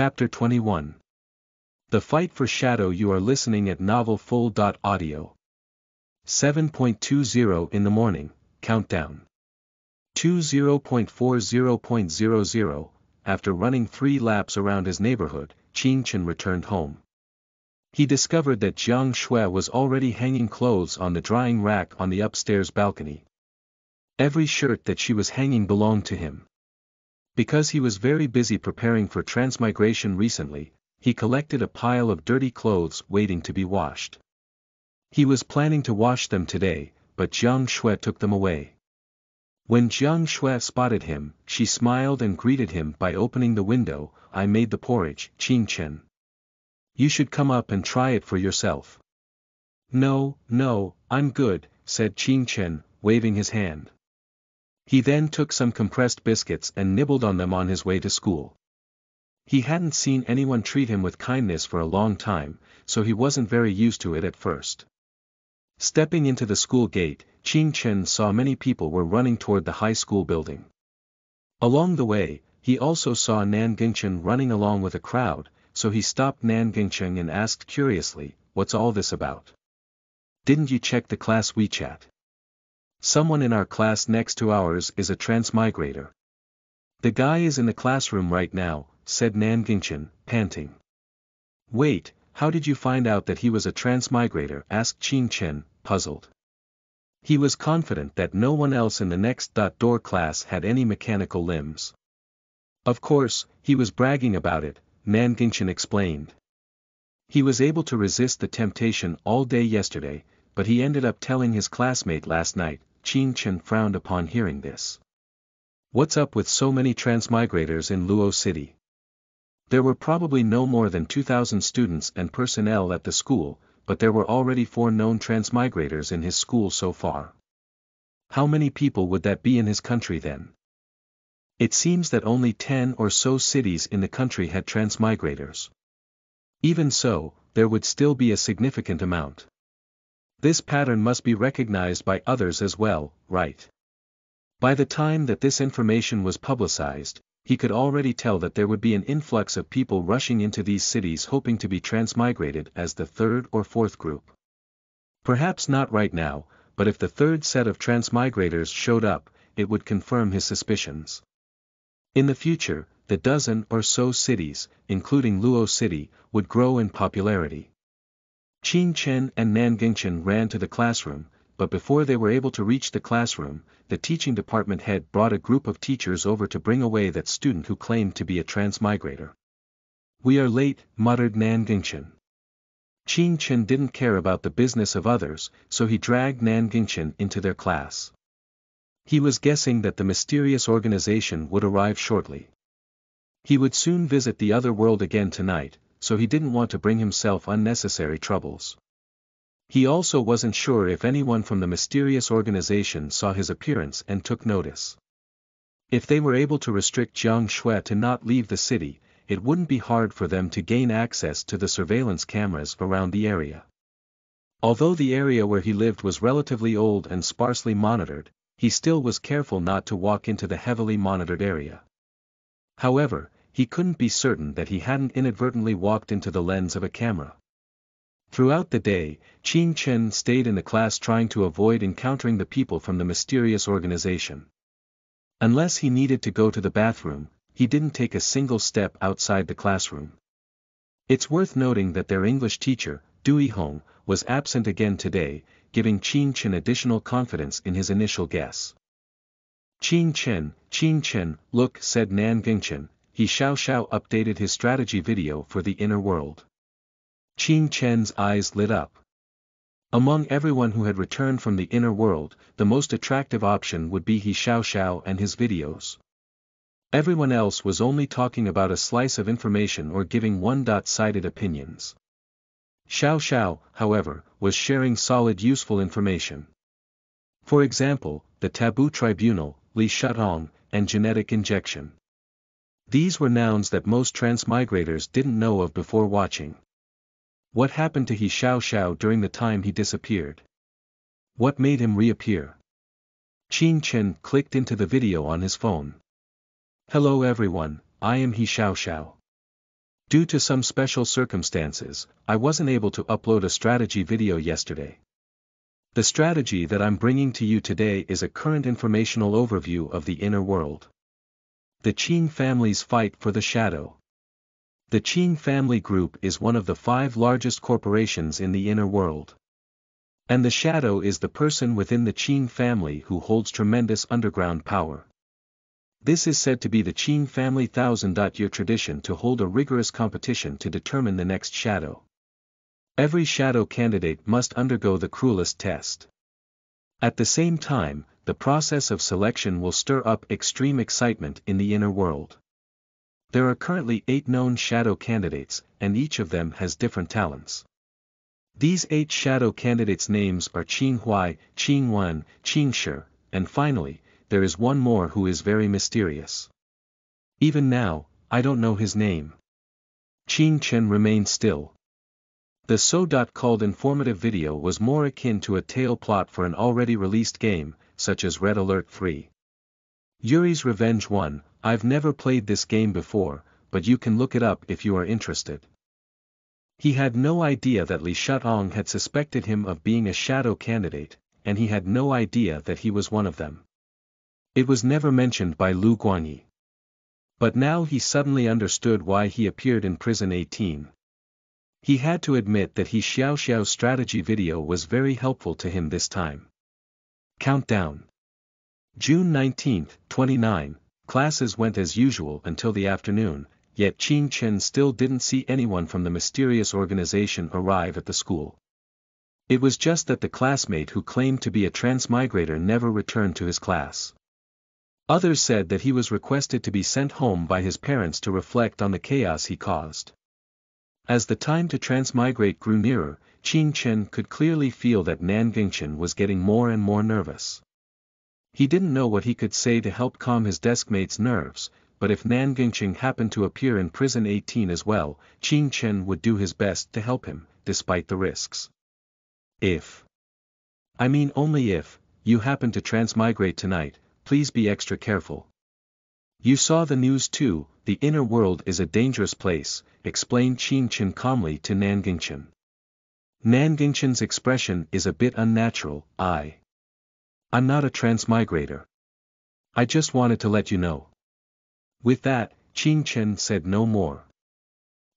Chapter 21. The Fight for Shadow. You are listening at novelfull.audio. 7.20 in the morning, countdown. 20.40.00. After running 3 laps around his neighborhood, Qin Chen returned home. He discovered that Jiang Shui was already hanging clothes on the drying rack on the upstairs balcony. Every shirt that she was hanging belonged to him. Because he was very busy preparing for transmigration recently, he collected a pile of dirty clothes waiting to be washed. He was planning to wash them today, but Jiang Shui took them away. When Jiang Shui spotted him, she smiled and greeted him by opening the window. "I made the porridge, Qin Chen. You should come up and try it for yourself." "No, I'm good," said Qin Chen, waving his hand. He then took some compressed biscuits and nibbled on them on his way to school. He hadn't seen anyone treat him with kindness for a long time, so he wasn't very used to it at first. Stepping into the school gate, Qin Chen saw many people were running toward the high school building. Along the way, he also saw Nan Gingchen running along with a crowd, so he stopped Nan Gingchen and asked curiously, "What's all this about? Didn't you check the class WeChat? Someone in our class next to ours is a transmigrator." "The guy is in the classroom right now," said Nan Gingchen, panting. "Wait, how did you find out that he was a transmigrator?" asked Qin Chen, puzzled. He was confident that no one else in the next door class had any mechanical limbs. "Of course, he was bragging about it," Nan Gingchen explained. "He was able to resist the temptation all day yesterday, but he ended up telling his classmate last night." Qin Chen frowned upon hearing this. What's up with so many transmigrators in Luo City? There were probably no more than 2,000 students and personnel at the school, but there were already 4 known transmigrators in his school so far. How many people would that be in his country then? It seems that only 10 or so cities in the country had transmigrators. Even so, there would still be a significant amount. This pattern must be recognized by others as well, right? By the time that this information was publicized, he could already tell that there would be an influx of people rushing into these cities hoping to be transmigrated as the 3rd or 4th group. Perhaps not right now, but if the 3rd set of transmigrators showed up, it would confirm his suspicions. In the future, the dozen or so cities, including Luo City, would grow in popularity. Qin Chen and Nan Gingchen ran to the classroom, but before they were able to reach the classroom, the teaching department head brought a group of teachers over to bring away that student who claimed to be a transmigrator. "We are late," muttered Nan Gingchen. Qin Chen didn't care about the business of others, so he dragged Nan Gingchen into their class. He was guessing that the mysterious organization would arrive shortly. He would soon visit the other world again tonight, so he didn't want to bring himself unnecessary troubles. He also wasn't sure if anyone from the mysterious organization saw his appearance and took notice. If they were able to restrict Jiang Shui to not leave the city, it wouldn't be hard for them to gain access to the surveillance cameras around the area. Although the area where he lived was relatively old and sparsely monitored, he still was careful not to walk into the heavily monitored area. However, he couldn't be certain that he hadn't inadvertently walked into the lens of a camera. Throughout the day, Qin Chen stayed in the class trying to avoid encountering the people from the mysterious organization. Unless he needed to go to the bathroom, he didn't take a single step outside the classroom. It's worth noting that their English teacher, Dui Hong, was absent again today, giving Qin Chen additional confidence in his initial guess. Qin Chen, look," said Nan Gingchen. He Xiao updated his strategy video for the inner world. Qin Chen's eyes lit up. Among everyone who had returned from the inner world, the most attractive option would be He Xiao and his videos. Everyone else was only talking about a slice of information or giving one-sided opinions. Xiao, however, was sharing solid useful information. For example, the taboo tribunal, Li Shutong, and genetic injection. These were nouns that most transmigrators didn't know of before watching. What happened to He Xiao during the time he disappeared? What made him reappear? Qin Chen clicked into the video on his phone. "Hello everyone, I am He Xiao. Due to some special circumstances, I wasn't able to upload a strategy video yesterday. The strategy that I'm bringing to you today is a current informational overview of the inner world. The Qin family's fight for the shadow. The Qin family group is one of the 5 largest corporations in the inner world. And the shadow is the person within the Qin family who holds tremendous underground power. This is said to be the Qin family 1,000-year tradition to hold a rigorous competition to determine the next shadow. Every shadow candidate must undergo the cruelest test. At the same time, the process of selection will stir up extreme excitement in the inner world. There are currently 8 known shadow candidates, and each of them has different talents. These 8 shadow candidates' names are Qin Huai, Qin Wen, Qin Shi, and finally, there is one more who is very mysterious. Even now, I don't know his name. Qin Chen remained still. The so-called informative video was more akin to a tale plot for an already released game, such as Red Alert 3. Yuri's Revenge 1. I've never played this game before, but you can look it up if you are interested. He had no idea that Li Shutong had suspected him of being a shadow candidate, and he had no idea that he was one of them. It was never mentioned by Lu Guanyi. But now he suddenly understood why he appeared in Prison 18. He had to admit that He Xiaoxiao's strategy video was very helpful to him this time. Countdown. June 19, 29, classes went as usual until the afternoon, yet Qin Chen still didn't see anyone from the mysterious organization arrive at the school. It was just that the classmate who claimed to be a transmigrator never returned to his class. Others said that he was requested to be sent home by his parents to reflect on the chaos he caused. As the time to transmigrate grew nearer, Qin Chen could clearly feel that Nan Gingchen was getting more and more nervous. He didn't know what he could say to help calm his deskmate's nerves, but if Nan Gingchen happened to appear in Prison 18 as well, Qin Chen would do his best to help him, despite the risks. Only if, you happen to transmigrate tonight, please be extra careful. You saw the news too, the inner world is a dangerous place, explained Qin Chen calmly to Nan Gingchen. Nan Gingchen's expression is a bit unnatural. I'm not a transmigrator. I just wanted to let you know. With that, Qin Chen said no more.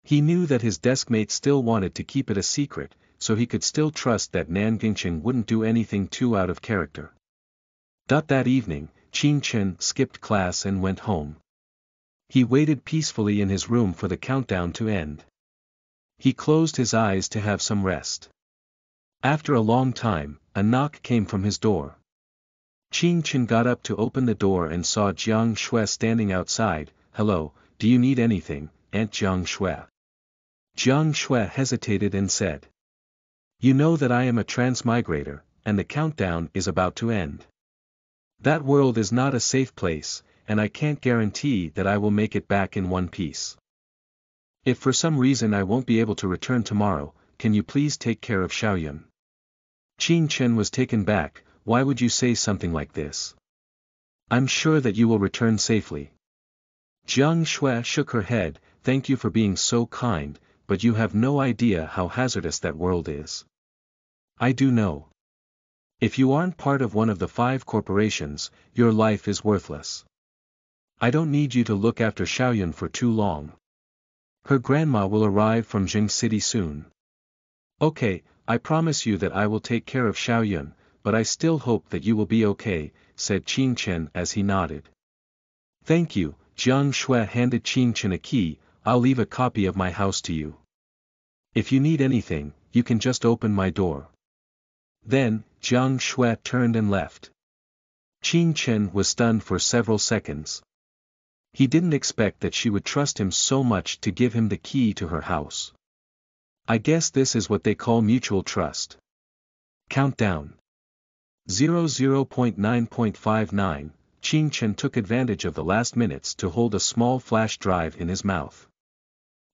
He knew that his deskmate still wanted to keep it a secret, so he could still trust that Nan Gingchen wouldn't do anything too out of character. That evening, Qin Chen skipped class and went home. He waited peacefully in his room for the countdown to end. He closed his eyes to have some rest. After a long time, a knock came from his door. Qin Chen got up to open the door and saw Jiang Shui standing outside. Hello, do you need anything, Aunt Jiang Shui? Jiang Shui hesitated and said. You know that I am a transmigrator, and the countdown is about to end. That world is not a safe place, and I can't guarantee that I will make it back in one piece. If for some reason I won't be able to return tomorrow, can you please take care of Xiaoyun? Qin Chen was taken back. Why would you say something like this? I'm sure that you will return safely. Jiang Shui shook her head. Thank you for being so kind, but you have no idea how hazardous that world is. I do know. If you aren't part of one of the 5 corporations, your life is worthless. I don't need you to look after Xiaoyun for too long. Her grandma will arrive from Jing City soon. Okay, I promise you that I will take care of Xiaoyun, but I still hope that you will be okay, said Qin Chen as he nodded. Thank you. Jiang Shui handed Qin Chen a key. I'll leave a copy of my house to you. If you need anything, you can just open my door. Then, Jiang Shui turned and left. Qin Chen was stunned for several seconds. He didn't expect that she would trust him so much to give him the key to her house. I guess this is what they call mutual trust. Countdown. 00.9.59, Qin Chen took advantage of the last minutes to hold a small flash drive in his mouth.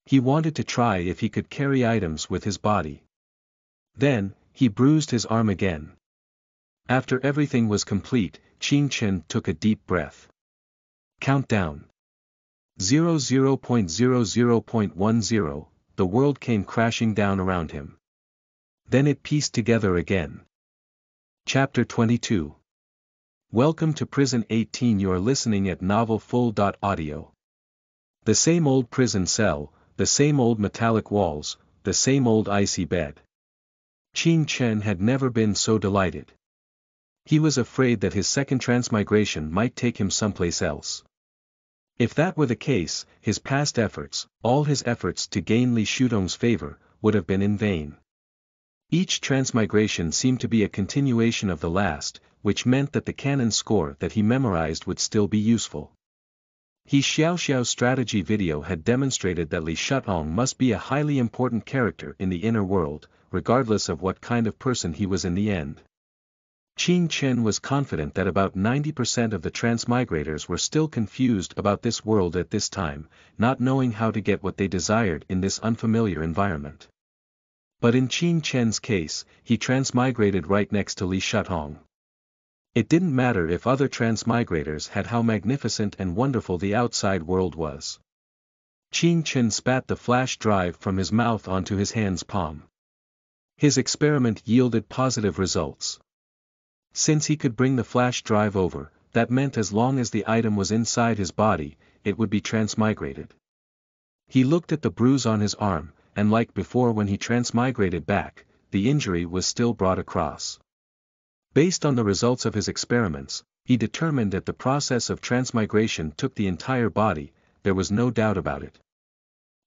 He wanted to try if he could carry items with his body. Then, he bruised his arm again. After everything was complete, Qin Chen took a deep breath. Countdown. 00.00.10, the world came crashing down around him. Then it pieced together again. Chapter 22. Welcome to Prison 18. You're listening at novelfull.audio. The same old prison cell, the same old metallic walls, the same old icy bed. Qin Chen had never been so delighted. He was afraid that his second transmigration might take him someplace else. If that were the case, his past efforts, all his efforts to gain Li Shudong's favor, would have been in vain. Each transmigration seemed to be a continuation of the last, which meant that the canon score that he memorized would still be useful. He Xiaoxiao's strategy video had demonstrated that Li Shudong must be a highly important character in the inner world, regardless of what kind of person he was in the end. Qin Chen was confident that about 90% of the transmigrators were still confused about this world at this time, not knowing how to get what they desired in this unfamiliar environment. But in Qin Chen's case, he transmigrated right next to Li Shudong. It didn't matter if other transmigrators had how magnificent and wonderful the outside world was. Qin Chen spat the flash drive from his mouth onto his hand's palm. His experiment yielded positive results. Since he could bring the flash drive over, that meant as long as the item was inside his body, it would be transmigrated. He looked at the bruise on his arm, and like before when he transmigrated back, the injury was still brought across. Based on the results of his experiments, he determined that the process of transmigration took the entire body, there was no doubt about it.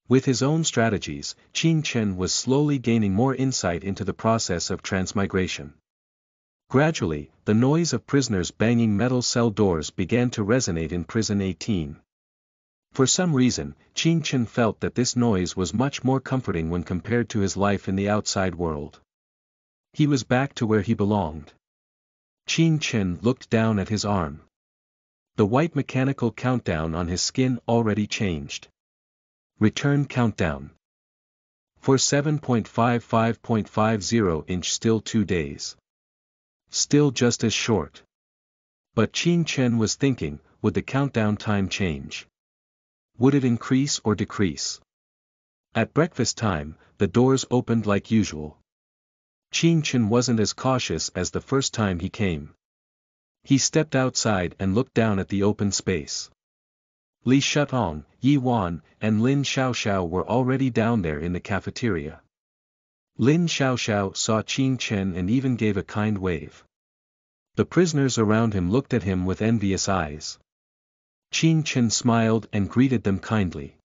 With his own strategies, Qin Chen was slowly gaining more insight into the process of transmigration. Gradually, the noise of prisoners banging metal cell doors began to resonate in Prison 18. For some reason, Qin Chen felt that this noise was much more comforting when compared to his life in the outside world. He was back to where he belonged. Qin Chen looked down at his arm. The white mechanical countdown on his skin already changed. Return countdown. For 7.55.50 inch still 2 days. Still just as short. But Qin Chen was thinking, would the countdown time change? Would it increase or decrease? At breakfast time, the doors opened like usual. Qin Chen wasn't as cautious as the first time he came. He stepped outside and looked down at the open space. Li Shudong, Yi Wan, and Lin Xiaoxiao were already down there in the cafeteria. Lin Xiaoxiao saw Qin Chen and even gave a kind wave. The prisoners around him looked at him with envious eyes. Qin Chen smiled and greeted them kindly.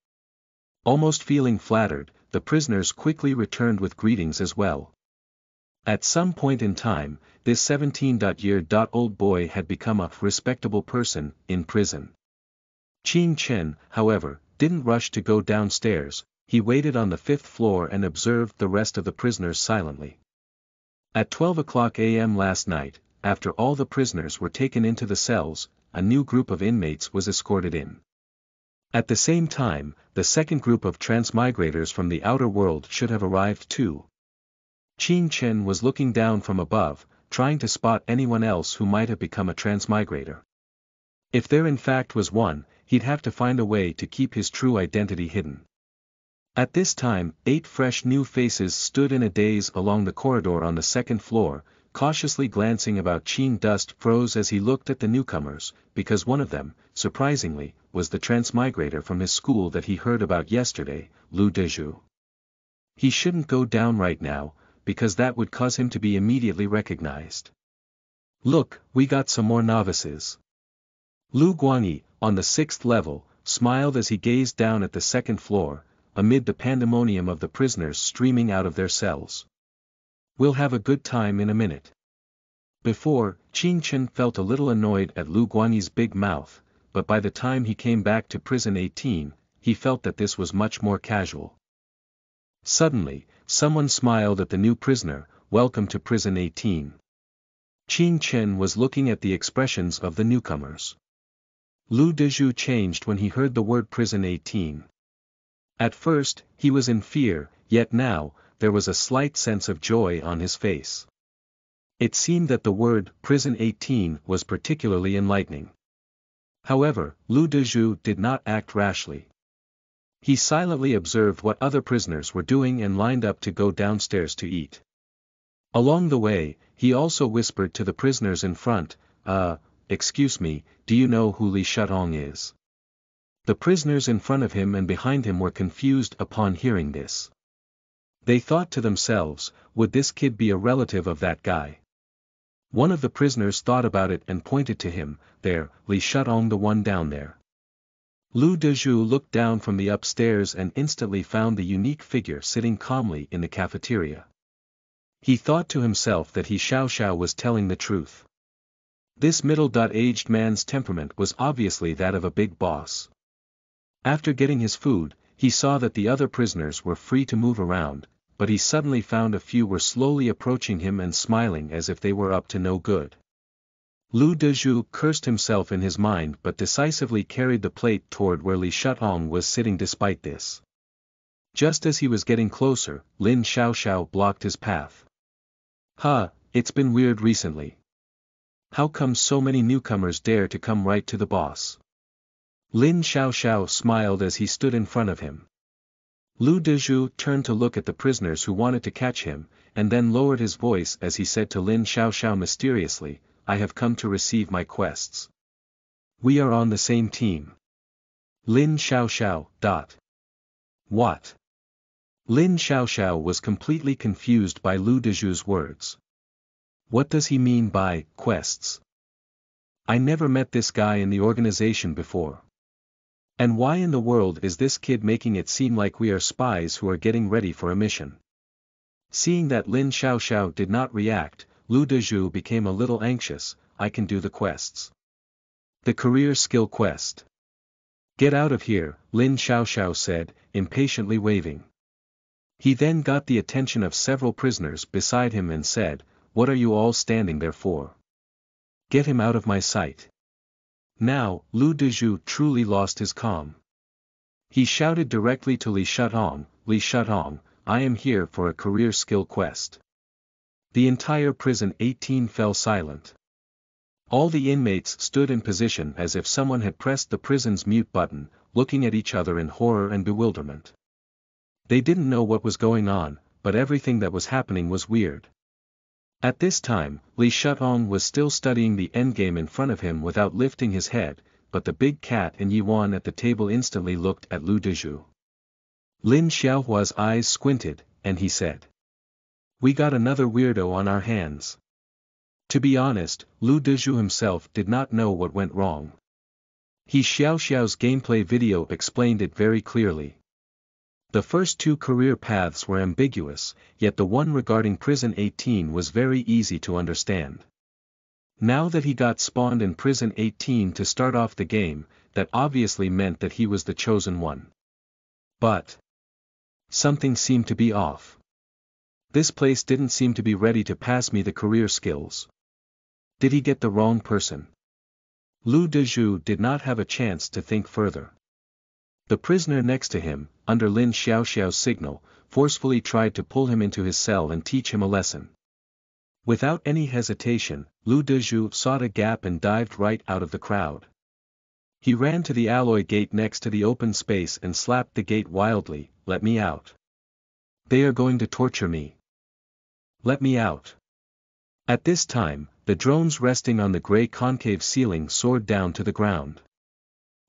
Almost feeling flattered, the prisoners quickly returned with greetings as well. At some point in time, this 17-year-old boy had become a respectable person in prison. Qin Chen, however, didn't rush to go downstairs. He waited on the 5th floor and observed the rest of the prisoners silently. At 12 o'clock a.m. last night, after all the prisoners were taken into the cells, a new group of inmates was escorted in. At the same time, the second group of transmigrators from the outer world should have arrived too. Qin Chen was looking down from above, trying to spot anyone else who might have become a transmigrator. If there in fact was one, he'd have to find a way to keep his true identity hidden. At this time, 8 fresh new faces stood in a daze along the corridor on the 2nd floor, cautiously glancing about. Qin Dust froze as he looked at the newcomers, because one of them, surprisingly, was the transmigrator from his school that he heard about yesterday, Lu Dezhu. He shouldn't go down right now, because that would cause him to be immediately recognized. Look, we got some more novices. Lu Guangyi, on the 6th level, smiled as he gazed down at the 2nd floor, amid the pandemonium of the prisoners streaming out of their cells. We'll have a good time in a minute. Before, Qin Chen felt a little annoyed at Lu Guangyi's big mouth, but by the time he came back to Prison 18, he felt that this was much more casual. Suddenly, someone smiled at the new prisoner, "Welcome to Prison 18. Qin Chen was looking at the expressions of the newcomers. Lu Dezhu changed when he heard the word Prison 18. At first, he was in fear, yet now, there was a slight sense of joy on his face. It seemed that the word Prison 18 was particularly enlightening. However, Lu Dezhu did not act rashly. He silently observed what other prisoners were doing and lined up to go downstairs to eat. Along the way, he also whispered to the prisoners in front, excuse me, do you know who Li Shutong is? The prisoners in front of him and behind him were confused upon hearing this. They thought to themselves, would this kid be a relative of that guy? One of the prisoners thought about it and pointed to him, there, Li Shutong, the one down there. Lu Dezhu looked down from the upstairs and instantly found the unique figure sitting calmly in the cafeteria. He thought to himself that he Xiao was telling the truth. This middle-aged man's temperament was obviously that of a big boss. After getting his food, he saw that the other prisoners were free to move around, but he suddenly found a few were slowly approaching him and smiling as if they were up to no good. Lu Dezhu cursed himself in his mind but decisively carried the plate toward where Li Shutong was sitting despite this. Just as he was getting closer, Lin Xiao blocked his path. It's been weird recently. How come so many newcomers dare to come right to the boss? Lin Xiao smiled as he stood in front of him. Lu Dezhu turned to look at the prisoners who wanted to catch him, and then lowered his voice as he said to Lin Xiao mysteriously, I have come to receive my quests. We are on the same team. Lin Xiao. What? Lin Xiao was completely confused by Lu Dezhu's words. What does he mean by quests? I never met this guy in the organization before. And why in the world is this kid making it seem like we are spies who are getting ready for a mission? Seeing that Lin Xiao did not react, Lu Dezhu became a little anxious. I can do the quests. The career skill quest. Get out of here, Lin Xiao said, impatiently waving. He then got the attention of several prisoners beside him and said, what are you all standing there for? Get him out of my sight. Now, Lu Dezhu truly lost his calm. He shouted directly to Li Shutong, I am here for a career skill quest. The entire prison 18 fell silent. All the inmates stood in position as if someone had pressed the prison's mute button, looking at each other in horror and bewilderment. They didn't know what was going on, but everything that was happening was weird. At this time, Li Shutong was still studying the endgame in front of him without lifting his head, but the big cat and Yuan at the table instantly looked at Lu Dezhu. Lin Xiaohua's eyes squinted, and he said, we got another weirdo on our hands. To be honest, Lu Dezhu himself did not know what went wrong. Xiao's gameplay video explained it very clearly. The first two career paths were ambiguous, yet the one regarding Prison 18 was very easy to understand. Now that he got spawned in Prison 18 to start off the game, that obviously meant that he was the chosen one. But something seemed to be off. This place didn't seem to be ready to pass me the career skills. Did he get the wrong person? Lu Dezhu did not have a chance to think further. The prisoner next to him, under Lin Xiao's signal, forcefully tried to pull him into his cell and teach him a lesson. Without any hesitation, Lu Dezhu sought a gap and dived right out of the crowd. He ran to the alloy gate next to the open space and slapped the gate wildly, let me out. They are going to torture me. Let me out. At this time, the drones resting on the gray concave ceiling soared down to the ground.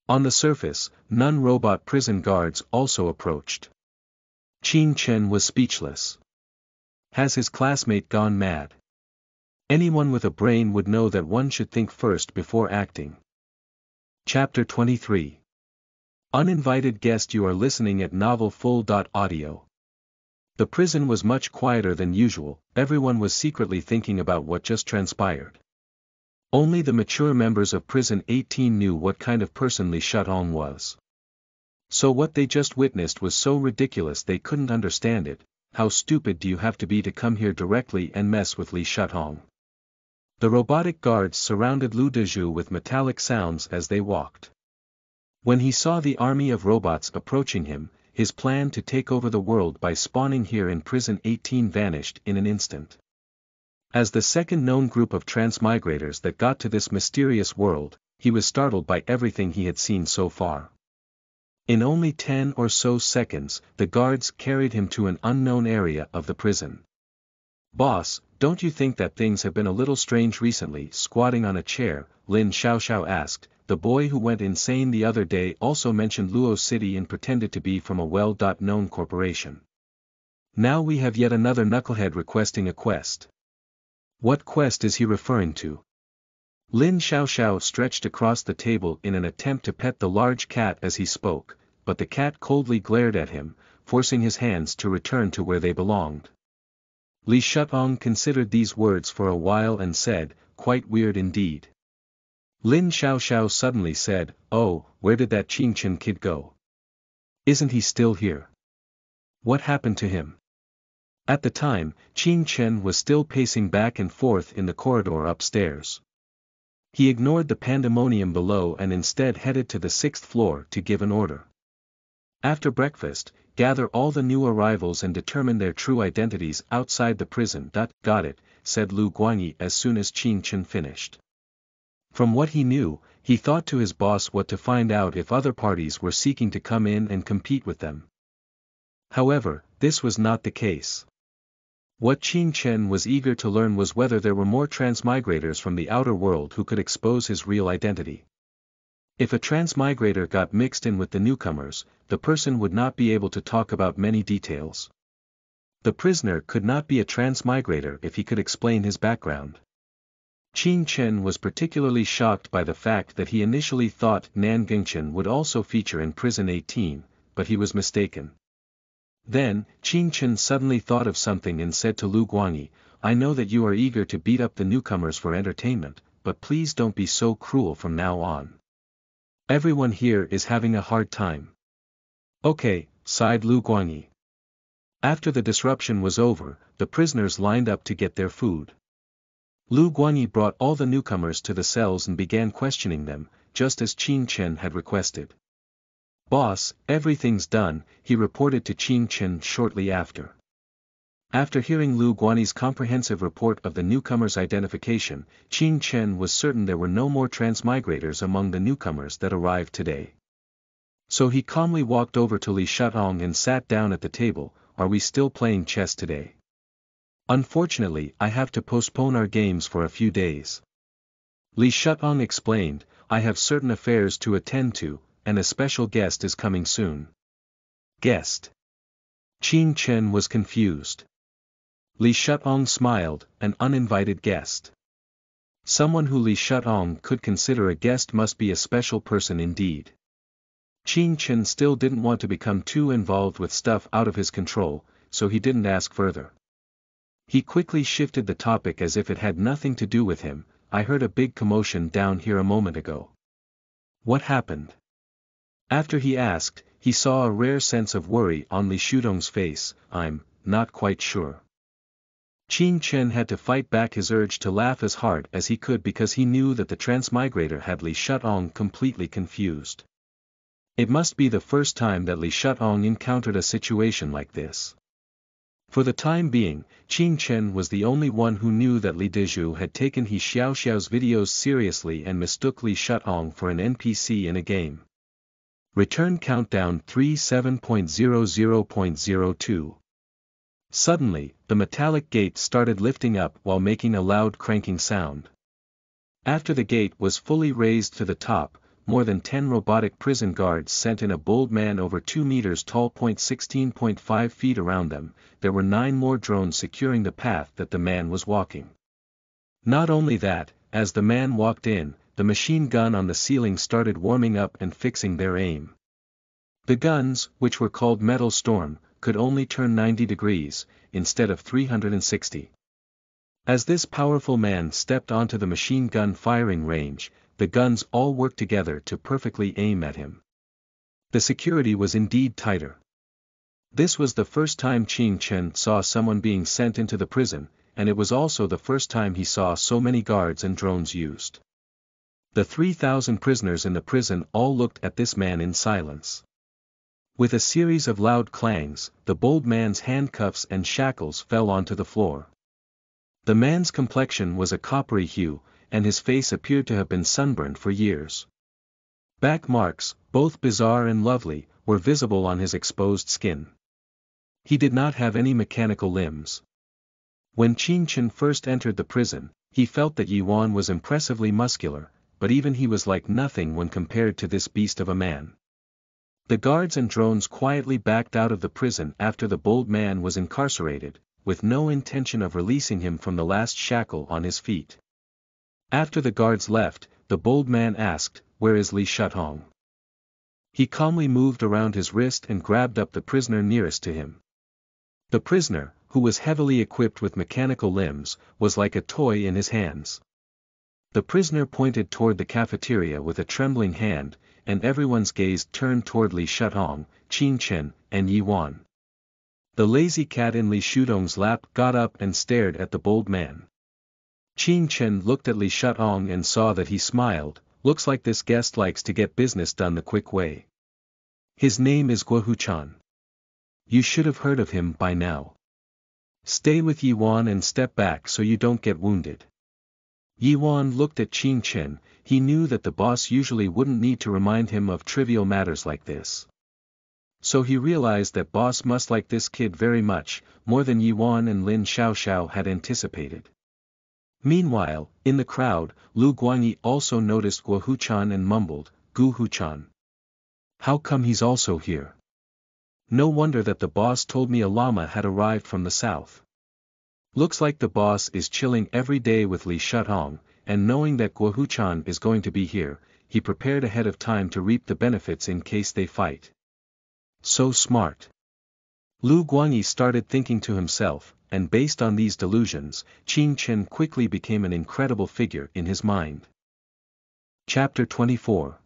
On the surface, non-robot prison guards also approached. Qin Chen was speechless. Has his classmate gone mad? Anyone with a brain would know that one should think first before acting. Chapter 23. Uninvited guest. You are listening at novelfull.audio. The prison was much quieter than usual, everyone was secretly thinking about what just transpired. Only the mature members of Prison 18 knew what kind of person Li Shutong was. So what they just witnessed was so ridiculous they couldn't understand it. How stupid do you have to be to come here directly and mess with Li Shutong? The robotic guards surrounded Lu Dezhu with metallic sounds as they walked. When he saw the army of robots approaching him, his plan to take over the world by spawning here in Prison 18 vanished in an instant. As the second known group of transmigrators that got to this mysterious world, he was startled by everything he had seen so far. In only 10 or so seconds, the guards carried him to an unknown area of the prison. "Boss, don't you think that things have been a little strange recently?" Squatting on a chair, Lin Xiaoxiao asked. "The boy who went insane the other day also mentioned Luo City and pretended to be from a well-known corporation. Now we have yet another knucklehead requesting a quest. What quest is he referring to?" Lin Xiaoxiao stretched across the table in an attempt to pet the large cat as he spoke, but the cat coldly glared at him, forcing his hands to return to where they belonged. Li Shutong considered these words for a while and said, "Quite weird indeed." Lin Xiaoxiao suddenly said, "Oh, where did that Qing Chen kid go? Isn't he still here? What happened to him?" At the time, Qing Chen was still pacing back and forth in the corridor upstairs. He ignored the pandemonium below and instead headed to the 6th floor to give an order. "After breakfast, gather all the new arrivals and determine their true identities outside the prison." "Got it," said Lu Guangyi as soon as Qing Chen finished. From what he knew, he thought to his boss what to find out if other parties were seeking to come in and compete with them. However, this was not the case. What Qing Chen was eager to learn was whether there were more transmigrators from the outer world who could expose his real identity. If a transmigrator got mixed in with the newcomers, the person would not be able to talk about many details. The prisoner could not be a transmigrator if he could explain his background. Qing Chen was particularly shocked by the fact that he initially thought Nan Gengchen would also feature in Prison 18, but he was mistaken. Then, Qing Chen suddenly thought of something and said to Lu Guangyi, "I know that you are eager to beat up the newcomers for entertainment, but please don't be so cruel from now on. Everyone here is having a hard time." "Okay," sighed Lu Guangyi. After the disruption was over, the prisoners lined up to get their food. Lu Guangyi brought all the newcomers to the cells and began questioning them, just as Qing Chen had requested. "Boss, everything's done," he reported to Qing Chen shortly after. After hearing Lu Guangyi's comprehensive report of the newcomers' identification, Qing Chen was certain there were no more transmigrators among the newcomers that arrived today. So he calmly walked over to Li Shutong and sat down at the table. "Are we still playing chess today?" "Unfortunately, I have to postpone our games for a few days." Li Shutong explained, "I have certain affairs to attend to, and a special guest is coming soon." "Guest?" Qing Chen was confused. Li Shutong smiled, "An uninvited guest." Someone who Li Shutong could consider a guest must be a special person indeed. Qing Chen still didn't want to become too involved with stuff out of his control, so he didn't ask further. He quickly shifted the topic as if it had nothing to do with him. "I heard a big commotion down here a moment ago. What happened?" After he asked, he saw a rare sense of worry on Li Shutong's face. "I'm not quite sure." Qing Chen had to fight back his urge to laugh as hard as he could because he knew that the transmigrator had Li Shutong completely confused. It must be the first time that Li Shutong encountered a situation like this. For the time being, Qing Chen was the only one who knew that Li Dezhu had taken He Xiaoxiao's videos seriously and mistook Li Shutong for an NPC in a game. Return countdown 37.00.02. Suddenly, the metallic gate started lifting up while making a loud cranking sound. After the gate was fully raised to the top, more than 10 robotic prison guards sent in a bold man over 2 meters tall. 16.5 feet around them, there were 9 more drones securing the path that the man was walking. Not only that, as the man walked in, the machine gun on the ceiling started warming up and fixing their aim. The guns, which were called Metal Storm, could only turn 90 degrees, instead of 360. As this powerful man stepped onto the machine gun firing range, the guns all worked together to perfectly aim at him. The security was indeed tighter. This was the first time Qing Chen saw someone being sent into the prison, and it was also the first time he saw so many guards and drones used. The 3,000 prisoners in the prison all looked at this man in silence. With a series of loud clangs, the bold man's handcuffs and shackles fell onto the floor. The man's complexion was a coppery hue, and his face appeared to have been sunburned for years. Back marks, both bizarre and lovely, were visible on his exposed skin. He did not have any mechanical limbs. When Qin Chen first entered the prison, he felt that Yi Wan was impressively muscular, but even he was like nothing when compared to this beast of a man. The guards and drones quietly backed out of the prison after the bold man was incarcerated, with no intention of releasing him from the last shackle on his feet. After the guards left, the bold man asked, "Where is Li Shuthong?" He calmly moved around his wrist and grabbed up the prisoner nearest to him. The prisoner, who was heavily equipped with mechanical limbs, was like a toy in his hands. The prisoner pointed toward the cafeteria with a trembling hand, and everyone's gaze turned toward Li Shuthong, Qin Chen, and Yi Wan. The lazy cat in Li Shuthong's lap got up and stared at the bold man. Qin Chen looked at Li Shuthong and saw that he smiled. "Looks like this guest likes to get business done the quick way. His name is Guo Huchan. You should have heard of him by now. Stay with Yi Wan and step back so you don't get wounded." Yi Wan looked at Qin Chen. He knew that the boss usually wouldn't need to remind him of trivial matters like this. So he realized that boss must like this kid very much, more than Yi Wan and Lin Xiaoxiao had anticipated. Meanwhile, in the crowd, Lu Guangyi also noticed Guo Huchan and mumbled, "Gu Huchan. How come he's also here? No wonder that the boss told me a llama had arrived from the south. Looks like the boss is chilling every day with Li Shuthong, and knowing that Guo Huchan is going to be here, he prepared ahead of time to reap the benefits in case they fight. So smart." Lu Guangyi started thinking to himself, and based on these delusions, Qin Chen quickly became an incredible figure in his mind. Chapter 24.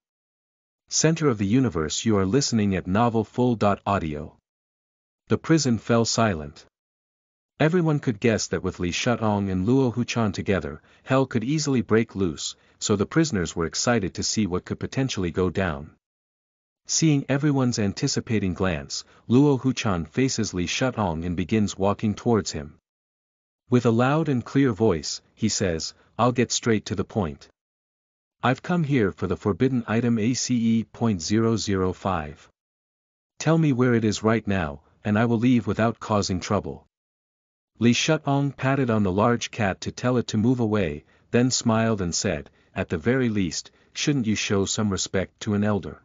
Center of the Universe. You are listening at Novel Full.audio. The prison fell silent. Everyone could guess that with Li Shuthong and Luo Huchan together, hell could easily break loose, so the prisoners were excited to see what could potentially go down. Seeing everyone's anticipating glance, Luo Huchan faces Li Shuthong and begins walking towards him. With a loud and clear voice, he says, "I'll get straight to the point. I've come here for the forbidden item ACE.005. Tell me where it is right now, and I will leave without causing trouble." Li Shuthong patted on the large cat to tell it to move away, then smiled and said, "At the very least, shouldn't you show some respect to an elder?"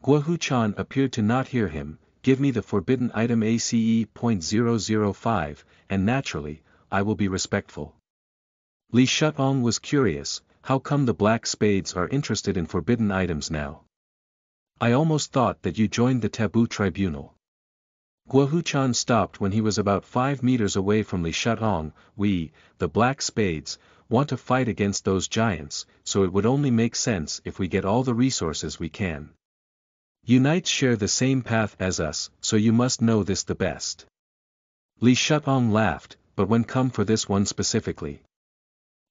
Guo Huchan appeared to not hear him. "Give me the forbidden item ACE.005, and naturally, I will be respectful." Li Shuthong was curious, how come the Black Spades are interested in forbidden items now? I almost thought that you joined the Taboo Tribunal. Guo Huchan stopped when he was about 5 meters away from Li Shuthong. "We, the Black Spades, want to fight against those giants, so it would only make sense if we get all the resources we can. You knights share the same path as us, so you must know this the best." Li Shuthong laughed, "But when come for this one specifically?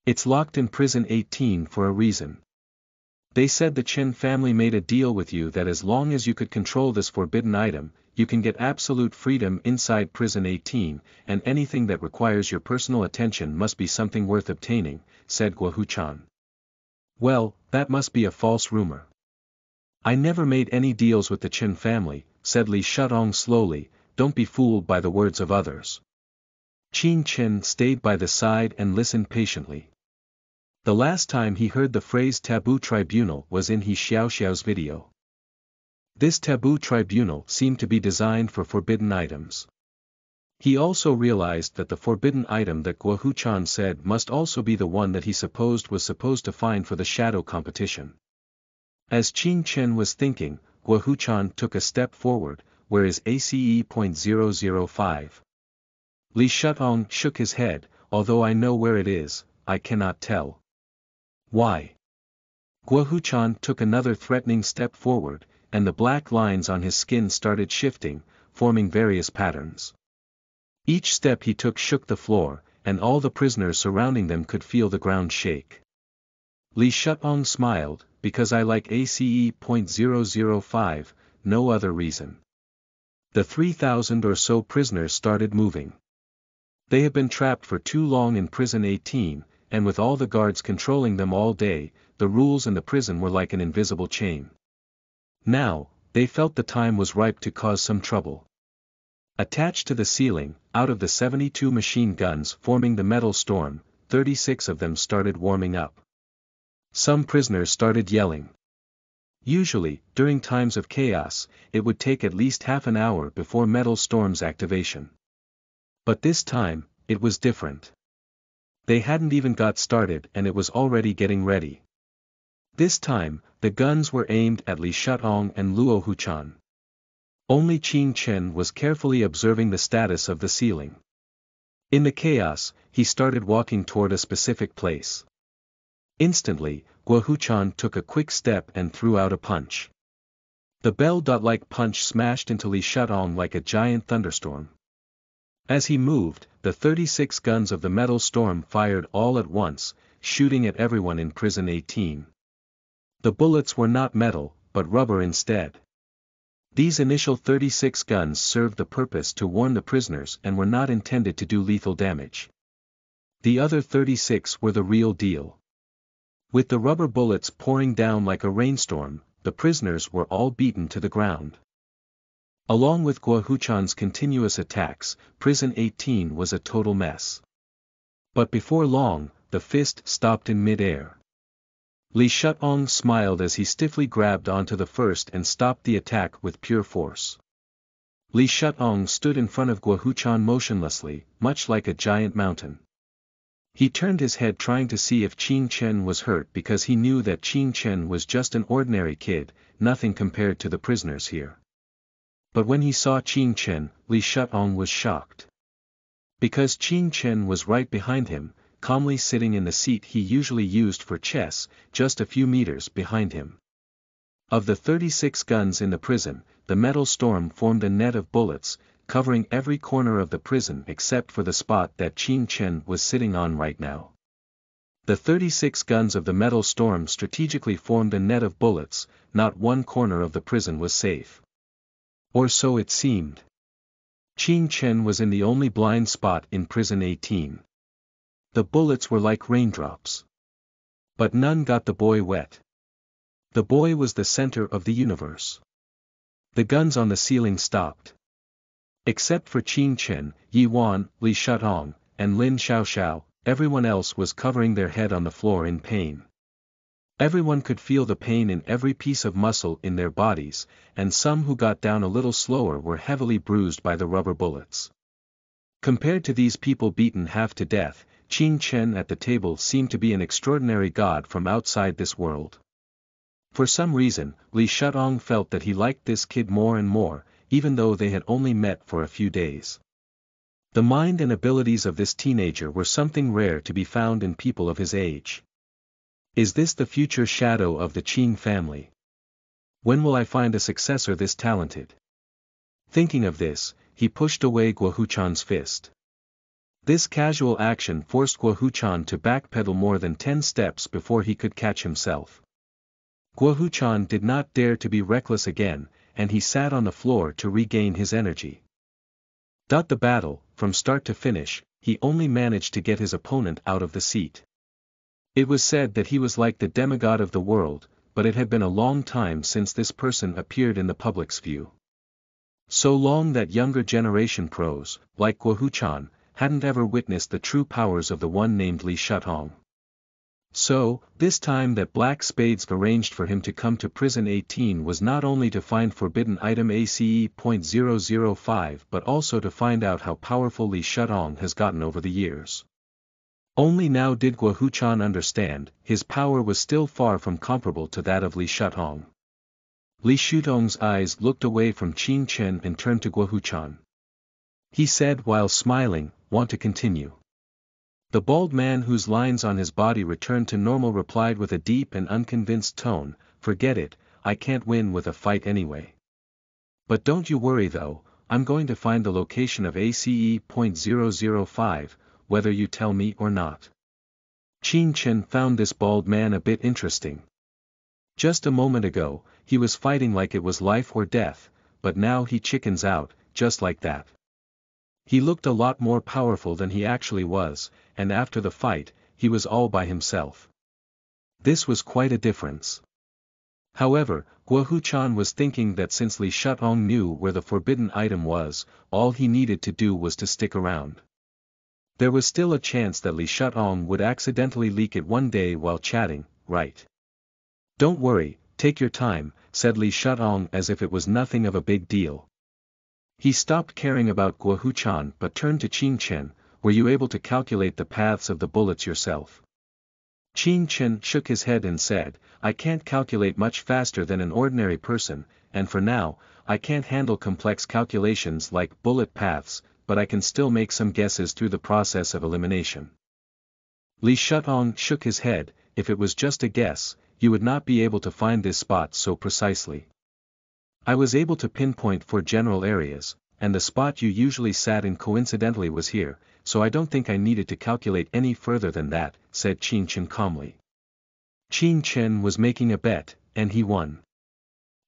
It's locked in prison 18 for a reason. They said the Chen family made a deal with you that as long as you could control this forbidden item, you can get absolute freedom inside prison 18, and anything that requires your personal attention must be something worth obtaining," said Guo Huchan. "Well, that must be a false rumor. I never made any deals with the Chen family," said Li Shuthong slowly. "Don't be fooled by the words of others." Qin Chen stayed by the side and listened patiently. The last time he heard the phrase Taboo Tribunal was in He Xiaoxiao's video. This Taboo Tribunal seemed to be designed for forbidden items. He also realized that the forbidden item that Guo Huchan said must also be the one that he was supposed to find for the shadow competition. As Qin Chen was thinking, Guo Huchan took a step forward. "Where is ACE.005? Li Shuthong shook his head. "Although I know where it is, I cannot tell." "Why?" Guo Huchan took another threatening step forward, and the black lines on his skin started shifting, forming various patterns. Each step he took shook the floor, and all the prisoners surrounding them could feel the ground shake. Li Shuthong smiled, "Because I like ACE.005, no other reason." The 3,000 or so prisoners started moving. They have been trapped for too long in prison 18, and with all the guards controlling them all day, the rules in the prison were like an invisible chain. Now, they felt the time was ripe to cause some trouble. Attached to the ceiling, out of the 72 machine guns forming the metal storm, 36 of them started warming up. Some prisoners started yelling. Usually, during times of chaos, it would take at least half an hour before Metal Storm's activation. But this time, it was different. They hadn't even got started and it was already getting ready. This time, the guns were aimed at Li Shuttong and Luo Huchan. Only Qin Chen was carefully observing the status of the ceiling. In the chaos, he started walking toward a specific place. Instantly, Guo Huchan took a quick step and threw out a punch. The bell-like punch smashed into Li Shuttong like a giant thunderstorm. As he moved, the 36 guns of the metal storm fired all at once, shooting at everyone in prison 18. The bullets were not metal, but rubber instead. These initial 36 guns served the purpose to warn the prisoners and were not intended to do lethal damage. The other 36 were the real deal. With the rubber bullets pouring down like a rainstorm, the prisoners were all beaten to the ground. Along with Guo Huchan's continuous attacks, prison 18 was a total mess. But before long, the fist stopped in mid-air. Li Shuttong smiled as he stiffly grabbed onto the first and stopped the attack with pure force. Li Shuttong stood in front of Guo Huchan motionlessly, much like a giant mountain. He turned his head trying to see if Qin Chen was hurt because he knew that Qin Chen was just an ordinary kid, nothing compared to the prisoners here. But when he saw Qin Chen, Li Shuttong was shocked. Because Qin Chen was right behind him, calmly sitting in the seat he usually used for chess, just a few meters behind him. Of the 36 guns in the prison, the metal storm formed a net of bullets, covering every corner of the prison except for the spot that Qin Chen was sitting on right now. The 36 guns of the metal storm strategically formed a net of bullets, not one corner of the prison was safe. Or so it seemed. Qin Chen was in the only blind spot in prison 18. The bullets were like raindrops. But none got the boy wet. The boy was the center of the universe. The guns on the ceiling stopped. Except for Qin Chen, Yi Wan, Li Shuttong, and Lin Xiaoxiao, everyone else was covering their head on the floor in pain. Everyone could feel the pain in every piece of muscle in their bodies, and some who got down a little slower were heavily bruised by the rubber bullets. Compared to these people beaten half to death, Qin Chen at the table seemed to be an extraordinary god from outside this world. For some reason, Li Shuttong felt that he liked this kid more and more, even though they had only met for a few days. The mind and abilities of this teenager were something rare to be found in people of his age. Is this the future shadow of the Qin family? When will I find a successor this talented? Thinking of this, he pushed away Guo Huchan's fist. This casual action forced Guo Huchan to backpedal more than 10 steps before he could catch himself. Guo Huchan did not dare to be reckless again, and he sat on the floor to regain his energy. The battle, from start to finish, he only managed to get his opponent out of the seat. It was said that he was like the demigod of the world, but it had been a long time since this person appeared in the public's view. So long that younger generation pros, like Guo Huchan, hadn't ever witnessed the true powers of the one named Li Shuttong. So, this time that Black Spades arranged for him to come to prison 18 was not only to find forbidden item ACE.005 but also to find out how powerful Li Shuttong has gotten over the years. Only now did Guo Huchan understand, his power was still far from comparable to that of Li Shuttong. Li Shuttong's eyes looked away from Qin Chen and turned to Guo Huchan. He said while smiling, "Want to continue?" The bald man whose lines on his body returned to normal replied with a deep and unconvinced tone, "Forget it, I can't win with a fight anyway. But don't you worry though, I'm going to find the location of ACE.005, whether you tell me or not." Qin Chen found this bald man a bit interesting. Just a moment ago, he was fighting like it was life or death, but now he chickens out, just like that. He looked a lot more powerful than he actually was, and after the fight, he was all by himself. This was quite a difference. However, Guo Huchan was thinking that since Li Shutung knew where the forbidden item was, all he needed to do was to stick around. There was still a chance that Li Shutung would accidentally leak it one day while chatting, right? Don't worry, take your time, said Li Shutung as if it was nothing of a big deal. He stopped caring about Guo Huchan but turned to Qin Chen. Were you able to calculate the paths of the bullets yourself? Qin Chen shook his head and said, I can't calculate much faster than an ordinary person, and for now, I can't handle complex calculations like bullet paths, but I can still make some guesses through the process of elimination. Li Shutung shook his head. If it was just a guess, you would not be able to find this spot so precisely. I was able to pinpoint 4 general areas, and the spot you usually sat in coincidentally was here, so I don't think I needed to calculate any further than that, said Qin Chen calmly. Qin Chen was making a bet, and he won.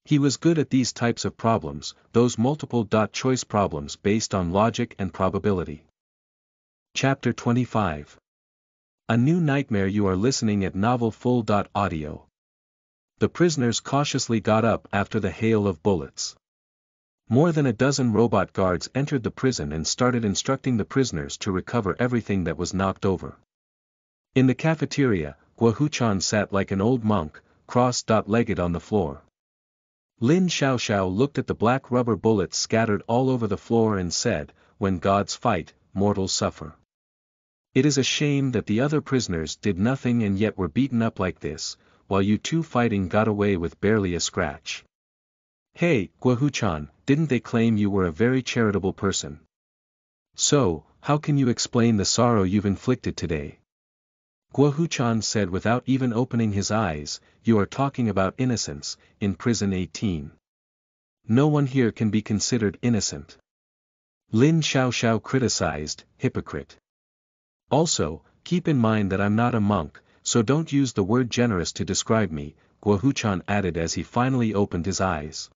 He was good at these types of problems, those multiple-choice problems based on logic and probability. Chapter 25. A New Nightmare. You are listening at novelfull.audio. The prisoners cautiously got up after the hail of bullets. More than a dozen robot guards entered the prison and started instructing the prisoners to recover everything that was knocked over. In the cafeteria, Guo Huchan sat like an old monk, cross-legged on the floor. Lin Xiaoxiao looked at the black rubber bullets scattered all over the floor and said, when gods fight, mortals suffer. It is a shame that the other prisoners did nothing and yet were beaten up like this, while you two fighting got away with barely a scratch. Hey, Guo Huchan, didn't they claim you were a very charitable person? So, how can you explain the sorrow you've inflicted today? Guo Huchan said without even opening his eyes, you are talking about innocence, in prison 18. No one here can be considered innocent. Lin Xiaoxiao criticized, hypocrite. Also, keep in mind that I'm not a monk, so don't use the word generous to describe me, Guo Huchan added as he finally opened his eyes.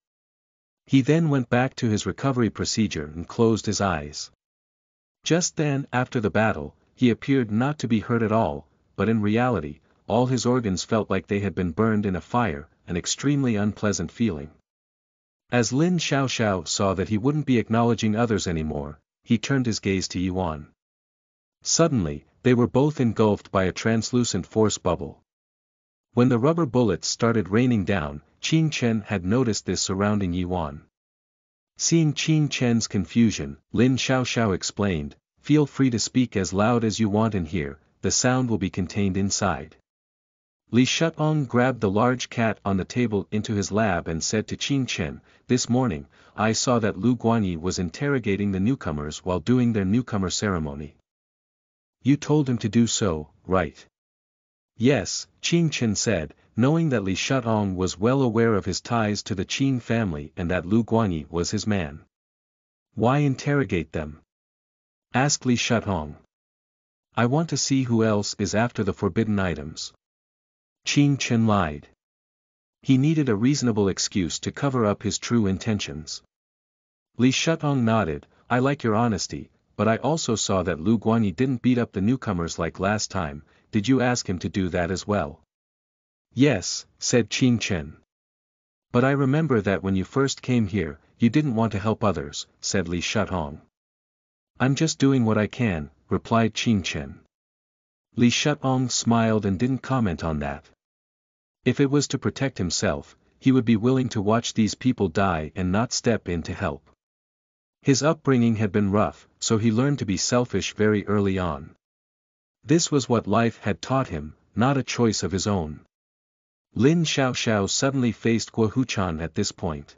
He then went back to his recovery procedure and closed his eyes. Just then, after the battle, he appeared not to be hurt at all, but in reality, all his organs felt like they had been burned in a fire, an extremely unpleasant feeling. As Lin Xiaoxiao saw that he wouldn't be acknowledging others anymore, he turned his gaze to Yuan. Suddenly, they were both engulfed by a translucent force bubble. When the rubber bullets started raining down, Qin Chen had noticed this surrounding Yuan. Seeing Qin Chen's confusion, Lin Xiaoxiao explained, feel free to speak as loud as you want in here, the sound will be contained inside. Li Shutung grabbed the large cat on the table into his lab and said to Qin Chen, this morning, I saw that Lu Guanyi was interrogating the newcomers while doing their newcomer ceremony. You told him to do so, right? Yes, Qin Chen said, knowing that Li Shutung was well aware of his ties to the Qin family and that Lu Guanyi was his man. Why interrogate them? Asked Li Shutung. I want to see who else is after the forbidden items. Qin Chen lied. He needed a reasonable excuse to cover up his true intentions. Li Shutung nodded, I like your honesty, but I also saw that Lu Guanyi didn't beat up the newcomers like last time. Did you ask him to do that as well? Yes, said Qin Chen. But I remember that when you first came here, you didn't want to help others, said Li Shutung. I'm just doing what I can, replied Qin Chen. Li Shutung smiled and didn't comment on that. If it was to protect himself, he would be willing to watch these people die and not step in to help. His upbringing had been rough, so he learned to be selfish very early on. This was what life had taught him, not a choice of his own. Lin Xiaoxiao suddenly faced Guo Huchan at this point.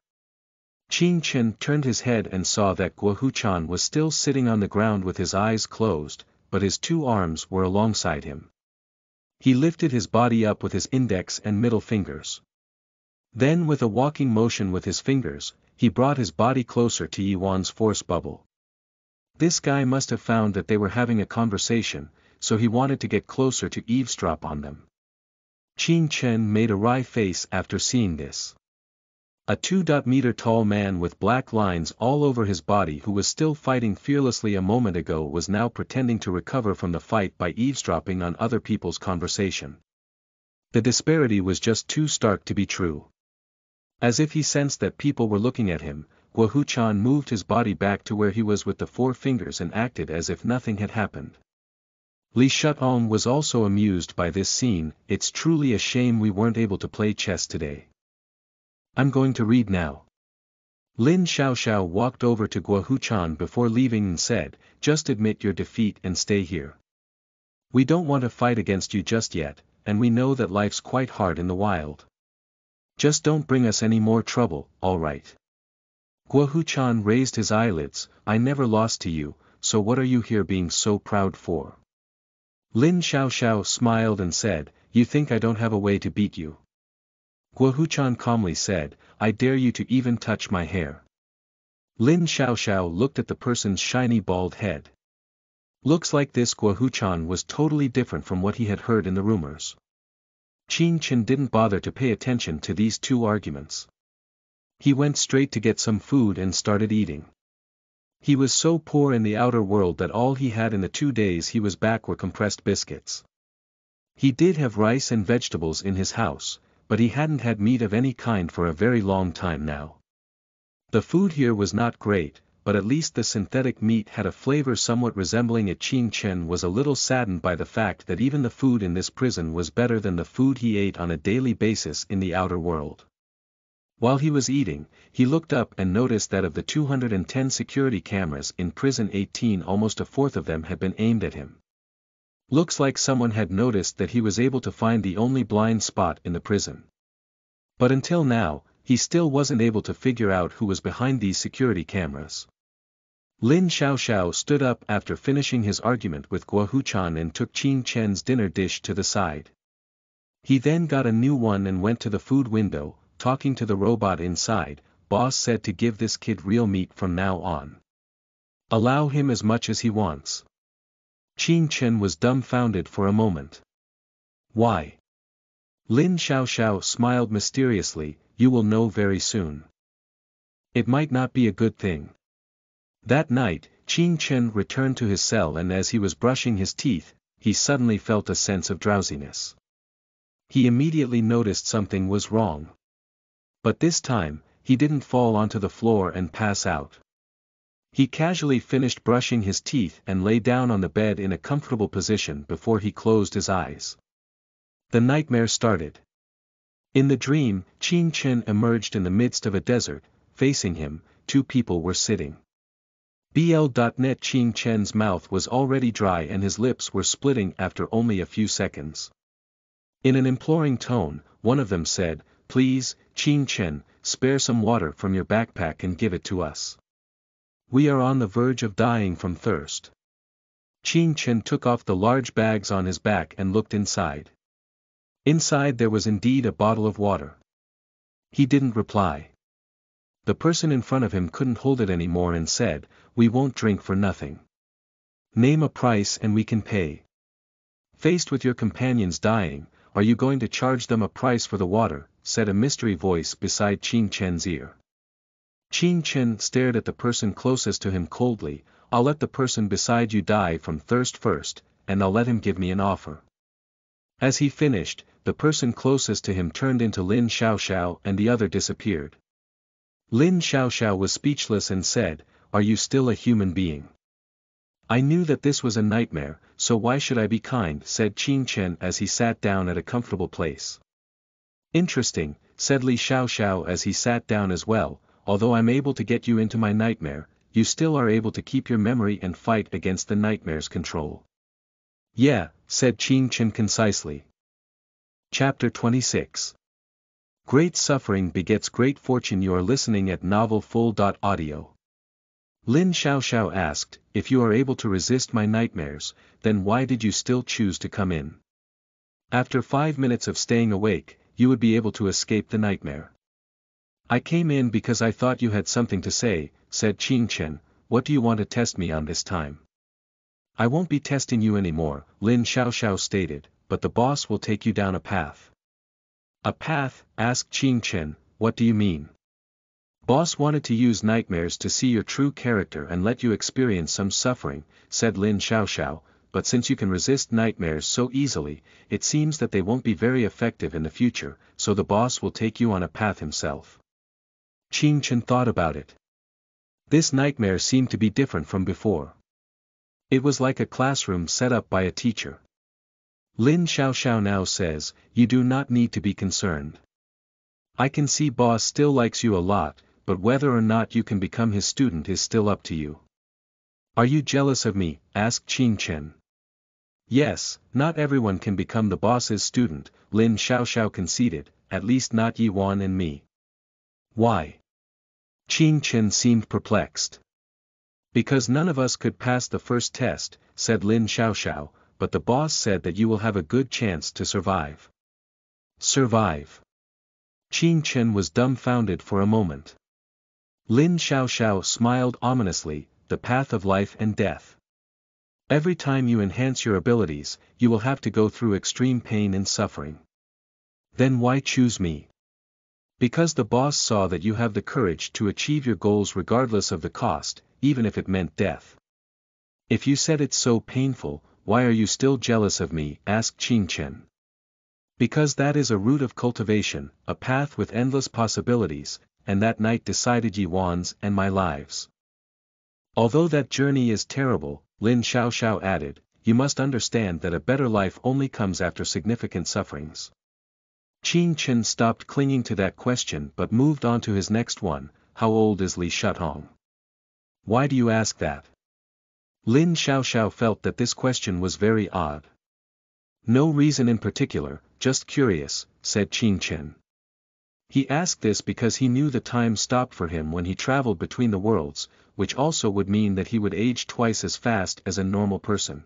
Qin Chen turned his head and saw that Guo Huchan was still sitting on the ground with his eyes closed, but his 2 arms were alongside him. He lifted his body up with his index and middle fingers. Then with a walking motion with his fingers, he brought his body closer to Yuan's force bubble. This guy must have found that they were having a conversation, so he wanted to get closer to eavesdrop on them. Qin Chen made a wry face after seeing this. A 2-meter tall man with black lines all over his body who was still fighting fearlessly a moment ago was now pretending to recover from the fight by eavesdropping on other people's conversation. The disparity was just too stark to be true. As if he sensed that people were looking at him, Guo-Hu-chan moved his body back to where he was with the 4 fingers and acted as if nothing had happened. Li Shutong was also amused by this scene. It's truly a shame we weren't able to play chess today. I'm going to read now. Lin Xiaoxiao walked over to Guo-Hu-chan before leaving and said, just admit your defeat and stay here. We don't want to fight against you just yet, and we know that life's quite hard in the wild. Just don't bring us any more trouble, alright? Guo-Hu-chan raised his eyelids. I never lost to you, so what are you here being so proud for? Lin Xiaoxiao smiled and said, you think I don't have a way to beat you? Guo-Hu-chan calmly said, I dare you to even touch my hair. Lin Xiaoxiao looked at the person's shiny bald head. Looks like this Guo-Hu-chan was totally different from what he had heard in the rumors. Qin Chen didn't bother to pay attention to these two arguments. He went straight to get some food and started eating. He was so poor in the outer world that all he had in the 2 days he was back were compressed biscuits. He did have rice and vegetables in his house, but he hadn't had meat of any kind for a very long time now. The food here was not great, but at least the synthetic meat had a flavor somewhat resembling it. Qin Chen was a little saddened by the fact that even the food in this prison was better than the food he ate on a daily basis in the outer world. While he was eating, he looked up and noticed that of the 210 security cameras in prison 18, almost a fourth of them had been aimed at him. Looks like someone had noticed that he was able to find the only blind spot in the prison. But until now, he still wasn't able to figure out who was behind these security cameras. Lin Xiaoxiao stood up after finishing his argument with Guo-Hu-chan and took Qin Chen's dinner dish to the side. He then got a new one and went to the food window, talking to the robot inside. Boss said to give this kid real meat from now on. Allow him as much as he wants. Qin Chen was dumbfounded for a moment. Why? Lin Xiaoxiao smiled mysteriously, you will know very soon. It might not be a good thing. That night, Qin Chen returned to his cell and as he was brushing his teeth, he suddenly felt a sense of drowsiness. He immediately noticed something was wrong. But this time, he didn't fall onto the floor and pass out. He casually finished brushing his teeth and lay down on the bed in a comfortable position before he closed his eyes. The nightmare started. In the dream, Qin Chen emerged in the midst of a desert. Facing him, 2 people were sitting. BL.net Qin Chen's mouth was already dry and his lips were splitting after only a few seconds. In an imploring tone, one of them said, please, Qin Chen, spare some water from your backpack and give it to us. We are on the verge of dying from thirst. Qin Chen took off the large bags on his back and looked inside. Inside there was indeed a bottle of water. He didn't reply. The person in front of him couldn't hold it anymore and said, we won't drink for nothing. Name a price and we can pay. Faced with your companions dying, are you going to charge them a price for the water, said a mystery voice beside Qin Chen's ear. Qin Chen stared at the person closest to him coldly. I'll let the person beside you die from thirst first, and I'll let him give me an offer. As he finished, the person closest to him turned into Lin Xiaoxiao and the other disappeared. Lin Xiaoxiao was speechless and said, are you still a human being? I knew that this was a nightmare, so why should I be kind, said Qin Chen as he sat down at a comfortable place. Interesting, said Li Xiaoxiao as he sat down as well, although I'm able to get you into my nightmare, you still are able to keep your memory and fight against the nightmare's control. Yeah, said Qin Chen concisely. Chapter 26. Great suffering begets great fortune. You are listening at novelfull.audio. Lin Xiaoxiao asked, if you are able to resist my nightmares, then why did you still choose to come in? After 5 minutes of staying awake, you would be able to escape the nightmare. I came in because I thought you had something to say, said Qin Chen. What do you want to test me on this time? I won't be testing you anymore, Lin Xiaoxiao stated, but the boss will take you down a path. A path, asked Qin Chen, what do you mean? Boss wanted to use nightmares to see your true character and let you experience some suffering, said Lin Xiaoxiao, but since you can resist nightmares so easily, it seems that they won't be very effective in the future, so the boss will take you on a path himself. Qing Chen thought about it. This nightmare seemed to be different from before. It was like a classroom set up by a teacher. Lin Xiaoxiao now says, you do not need to be concerned. I can see boss still likes you a lot, but whether or not you can become his student is still up to you. Are you jealous of me? Asked Qing Chen. Yes, not everyone can become the boss's student, Lin Xiaoxiao conceded, at least not Yi Wan and me. Why? Qing Chen seemed perplexed. Because none of us could pass the first test, said Lin Xiaoxiao, but the boss said that you will have a good chance to survive. Survive? Qing Chen was dumbfounded for a moment. Lin Xiaoxiao smiled ominously, the path of life and death. Every time you enhance your abilities, you will have to go through extreme pain and suffering. Then why choose me? Because the boss saw that you have the courage to achieve your goals regardless of the cost, even if it meant death. If you said it's so painful, why are you still jealous of me? Asked Qing Chen. Because that is a route of cultivation, a path with endless possibilities, and that night decided Yi Wan's and my lives. Although that journey is terrible, Lin Xiaoxiao added, you must understand that a better life only comes after significant sufferings. Qing Chen stopped clinging to that question but moved on to his next one, how old is Li Shutong? Why do you ask that? Lin Xiaoxiao felt that this question was very odd. No reason in particular, just curious, said Qing Chen. He asked this because he knew the time stopped for him when he traveled between the worlds, which also would mean that he would age twice as fast as a normal person.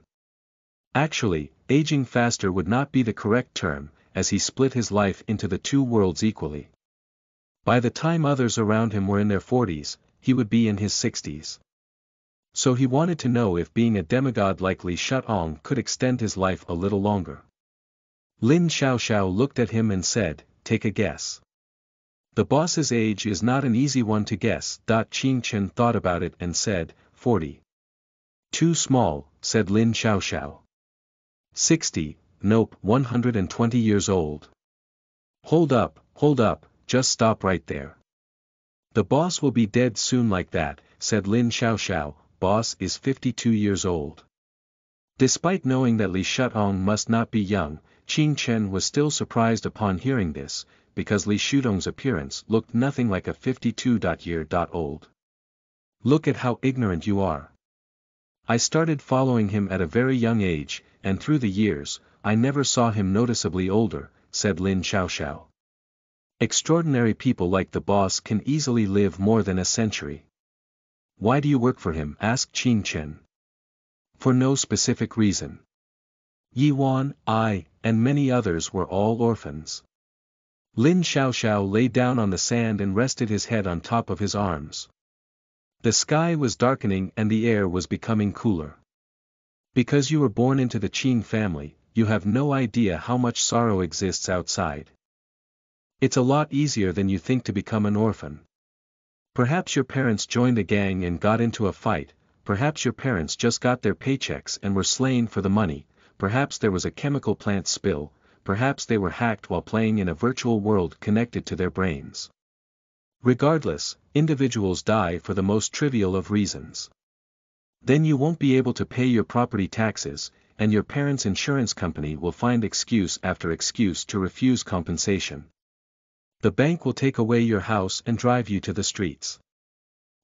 Actually, aging faster would not be the correct term, as he split his life into the two worlds equally. By the time others around him were in their 40s, he would be in his 60s. So he wanted to know if being a demigod like Li Shutong could extend his life a little longer. Lin Xiaoxiao looked at him and said, take a guess. The boss's age is not an easy one to guess. Qing Chen thought about it and said, 40. Too small, said Lin Xiaoxiao. 60, nope, 120 years old. Hold up, just stop right there. The boss will be dead soon like that, said Lin Xiaoxiao, boss is 52 years old. Despite knowing that Li Shutong must not be young, Qing Chen was still surprised upon hearing this, because Li Shutong's appearance looked nothing like a 52-year-old. Look at how ignorant you are. I started following him at a very young age, and through the years, I never saw him noticeably older, said Lin Xiaoxiao. Extraordinary people like the boss can easily live more than a century. Why do you work for him? Asked Qing Chen. For no specific reason. Yi Wan, I, and many others were all orphans. Lin Xiaoxiao lay down on the sand and rested his head on top of his arms. The sky was darkening and the air was becoming cooler. Because you were born into the Qing family, you have no idea how much sorrow exists outside. It's a lot easier than you think to become an orphan. Perhaps your parents joined a gang and got into a fight, perhaps your parents just got their paychecks and were slain for the money, perhaps there was a chemical plant spill, perhaps they were hacked while playing in a virtual world connected to their brains. Regardless, individuals die for the most trivial of reasons. Then you won't be able to pay your property taxes, and your parents' insurance company will find excuse after excuse to refuse compensation. The bank will take away your house and drive you to the streets.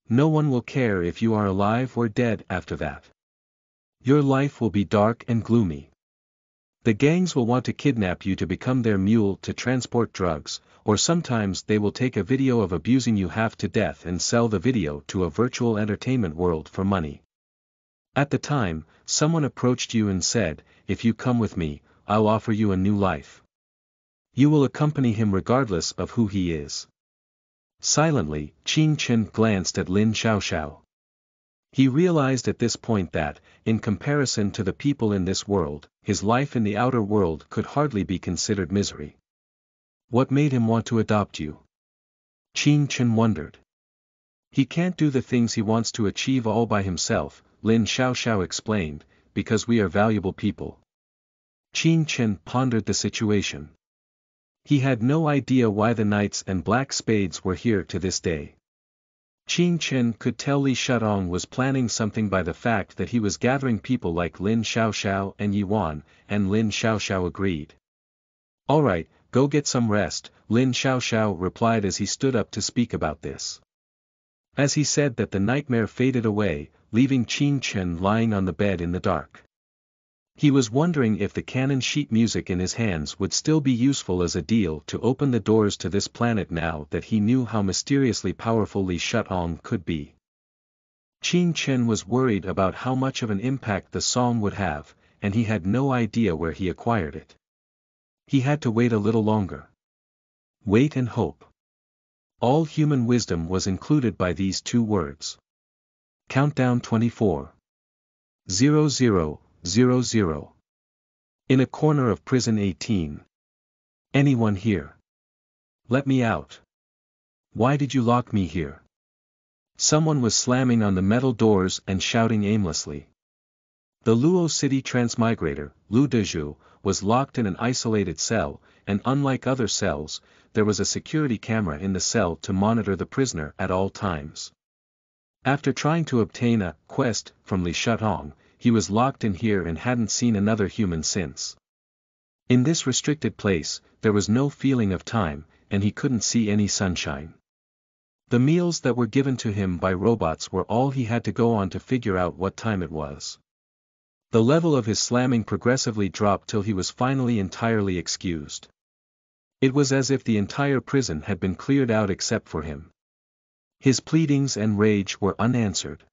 No one will care if you are alive or dead after that. Your life will be dark and gloomy. The gangs will want to kidnap you to become their mule to transport drugs, or sometimes they will take a video of abusing you half to death and sell the video to a virtual entertainment world for money. At the time, someone approached you and said, if you come with me, I'll offer you a new life. You will accompany him regardless of who he is. Silently, Qing Chen glanced at Lin Xiaoxiao. He realized at this point that, in comparison to the people in this world, his life in the outer world could hardly be considered misery. What made him want to adopt you? Qing Chen wondered. He can't do the things he wants to achieve all by himself, Lin Xiaoxiao explained, because we are valuable people. Qin Chen pondered the situation. He had no idea why the knights and black spades were here to this day. Qin Chen could tell Li Shutong was planning something by the fact that he was gathering people like Lin Xiaoxiao and Yi Wan, and Lin Xiaoxiao agreed. Alright, go get some rest, Lin Xiaoxiao replied as he stood up to speak about this. As he said that, the nightmare faded away, leaving Qin Chen lying on the bed in the dark. He was wondering if the cannon sheet music in his hands would still be useful as a deal to open the doors to this planet now that he knew how mysteriously powerful Li Shutong could be. Qin Chen was worried about how much of an impact the song would have, and he had no idea where he acquired it. He had to wait a little longer. Wait and hope. All human wisdom was included by these two words. Countdown 24. 0000. In a corner of prison 18. Anyone here? Let me out. Why did you lock me here? Someone was slamming on the metal doors and shouting aimlessly. The Luo City transmigrator, Lu Dezhu, was locked in an isolated cell, and unlike other cells, there was a security camera in the cell to monitor the prisoner at all times. After trying to obtain a quest from Li Shutong, he was locked in here and hadn't seen another human since. In this restricted place, there was no feeling of time, and he couldn't see any sunshine. The meals that were given to him by robots were all he had to go on to figure out what time it was. The level of his slamming progressively dropped till he was finally entirely excused. It was as if the entire prison had been cleared out except for him. His pleadings and rage were unanswered.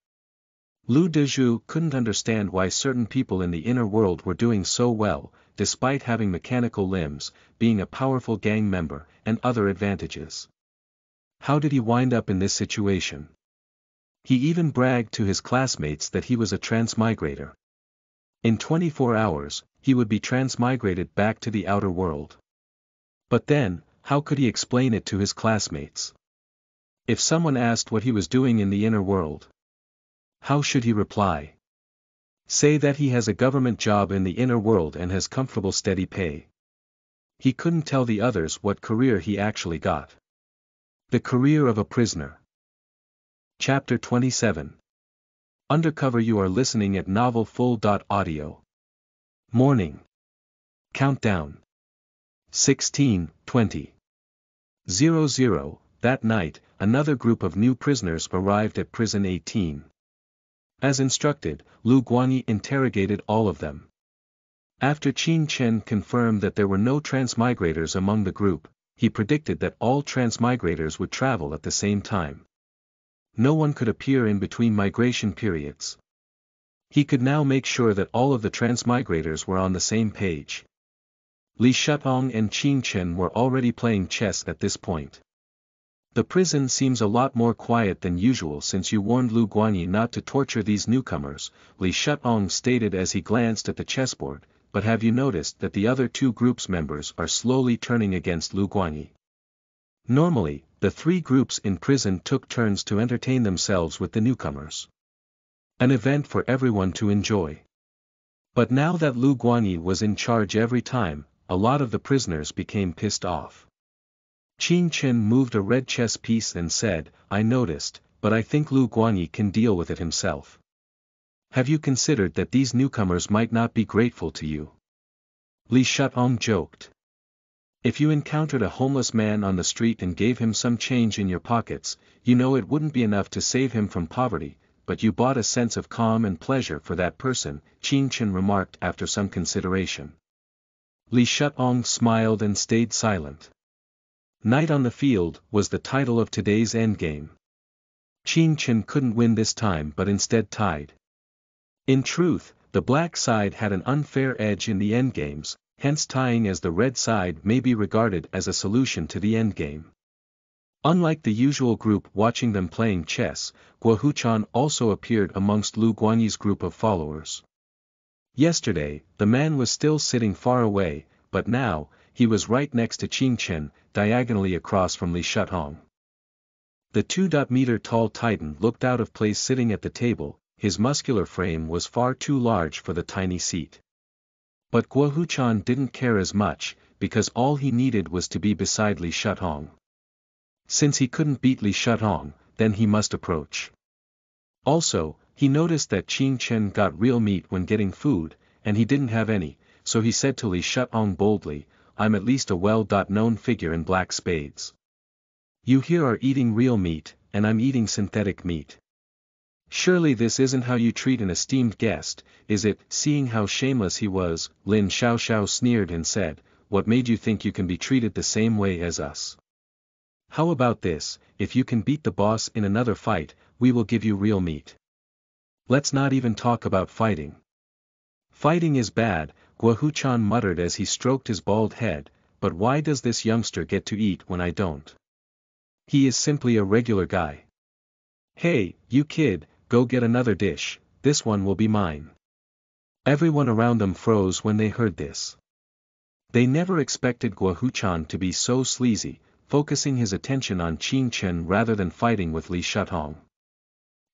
Lu Dezhu couldn't understand why certain people in the inner world were doing so well, despite having mechanical limbs, being a powerful gang member, and other advantages. How did he wind up in this situation? He even bragged to his classmates that he was a transmigrator. In 24 hours, he would be transmigrated back to the outer world. But then, how could he explain it to his classmates? If someone asked what he was doing in the inner world, how should he reply? Say that he has a government job in the inner world and has comfortable steady pay. He couldn't tell the others what career he actually got. The career of a prisoner. Chapter 27. Undercover. You are listening at novelfull.audio. Morning. Countdown. 16:20. 00. That night, another group of new prisoners arrived at prison 18. As instructed, Lu Guanyi interrogated all of them. After Qin Chen confirmed that there were no transmigrators among the group, he predicted that all transmigrators would travel at the same time. No one could appear in between migration periods. He could now make sure that all of the transmigrators were on the same page. Li Shutong and Qin Chen were already playing chess at this point. The prison seems a lot more quiet than usual since you warned Lu Guanyi not to torture these newcomers, Li Shutong stated as he glanced at the chessboard, but have you noticed that the other two groups' members are slowly turning against Lu Guanyi? Normally, the three groups in prison took turns to entertain themselves with the newcomers. An event for everyone to enjoy. But now that Lu Guanyi was in charge every time, a lot of the prisoners became pissed off. Qin Chen moved a red chess piece and said, I noticed, but I think Lu Guanyi can deal with it himself. Have you considered that these newcomers might not be grateful to you? Li Shutong joked. If you encountered a homeless man on the street and gave him some change in your pockets, you know it wouldn't be enough to save him from poverty, but you bought a sense of calm and pleasure for that person, Qin Chen remarked after some consideration. Li Shutong smiled and stayed silent. Night on the Field was the title of today's endgame. Qin Chen couldn't win this time but instead tied. In truth, the black side had an unfair edge in the endgames, hence tying as the red side may be regarded as a solution to the endgame. Unlike the usual group watching them playing chess, Guo Huchan also appeared amongst Lu Guanyi's group of followers. Yesterday, the man was still sitting far away, but now, he was right next to Qin Chen, diagonally across from Li Shutong. The 2-meter tall titan looked out of place sitting at the table, his muscular frame was far too large for the tiny seat. But Guo Huchan didn't care as much, because all he needed was to be beside Li Shuthong. Since he couldn't beat Li Shuthong, then he must approach. Also, he noticed that Qing Chen got real meat when getting food, and he didn't have any, so he said to Li Shuthong boldly, "I'm at least a well-known figure in black spades. You here are eating real meat, and I'm eating synthetic meat. Surely this isn't how you treat an esteemed guest, is it?" Seeing how shameless he was, Lin Xiaoxiao sneered and said, "What made you think you can be treated the same way as us? How about this, if you can beat the boss in another fight, we will give you real meat. Let's not even talk about fighting." "Fighting is bad," Guo Huchan muttered as he stroked his bald head, "but why does this youngster get to eat when I don't? He is simply a regular guy. Hey, you kid, go get another dish, this one will be mine." Everyone around them froze when they heard this. They never expected Guo Huchan to be so sleazy, focusing his attention on Qing Chen rather than fighting with Li Shuthong.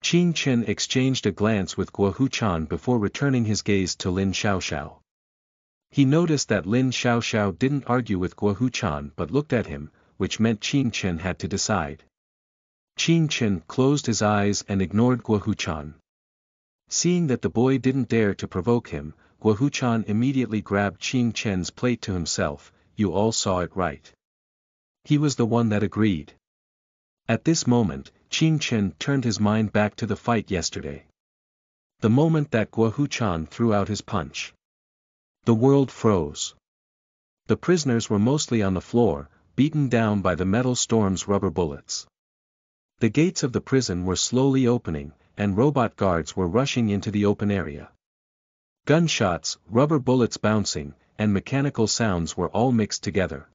Qing Chen exchanged a glance with Guo Huchan before returning his gaze to Lin Xiaoxiao. He noticed that Lin Xiaoxiao didn't argue with Guo Huchan but looked at him, which meant Qing Chen had to decide. Qing Chen closed his eyes and ignored Guo Huchan. Seeing that the boy didn't dare to provoke him, Guo Huchan immediately grabbed Qing Chen's plate to himself. "You all saw it right. He was the one that agreed." At this moment, Qing Chen turned his mind back to the fight yesterday. The moment that Guo Huchan threw out his punch, the world froze. The prisoners were mostly on the floor, beaten down by the metal storm's rubber bullets. The gates of the prison were slowly opening, and robot guards were rushing into the open area. Gunshots, rubber bullets bouncing, and mechanical sounds were all mixed together.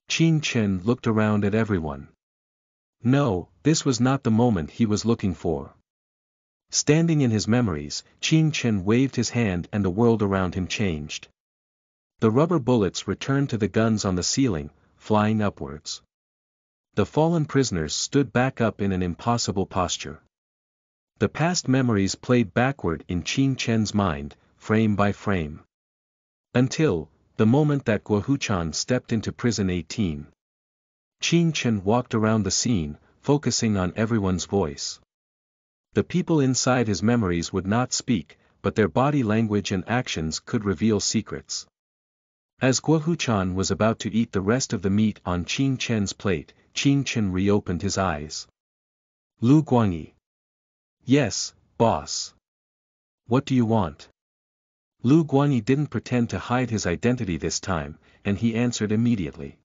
Qing Chen looked around at everyone. No, this was not the moment he was looking for. Standing in his memories, Qing Chen waved his hand and the world around him changed. The rubber bullets returned to the guns on the ceiling, flying upwards. The fallen prisoners stood back up in an impossible posture. The past memories played backward in Qing Chen's mind, frame by frame. Until, the moment that Guo Huchan stepped into prison 18. Qing Chen walked around the scene, focusing on everyone's voice. The people inside his memories would not speak, but their body language and actions could reveal secrets. As Guo Huchan was about to eat the rest of the meat on Qing Chen's plate, Qing Chen reopened his eyes. "Lu Guangyi." "Yes, boss. What do you want?" Lu Guangyi didn't pretend to hide his identity this time, and he answered immediately.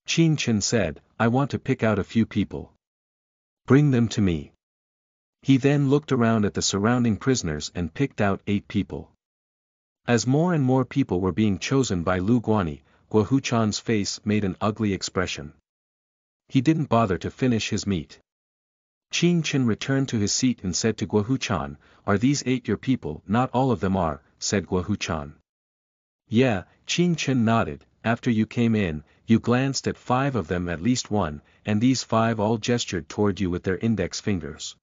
Qing Chen said, "I want to pick out a few people. Bring them to me." He then looked around at the surrounding prisoners and picked out 8 people. As more and more people were being chosen by Lu Guangyi, Guo Huchan's face made an ugly expression. He didn't bother to finish his meat. Qing Chen returned to his seat and said to Guo Huchan, "Are these 8 your people?" "Not all of them are," said Guo Huchan. "Yeah," Qing Chen nodded, "after you came in, you glanced at 5 of them, at least one, and these 5 all gestured toward you with their index fingers.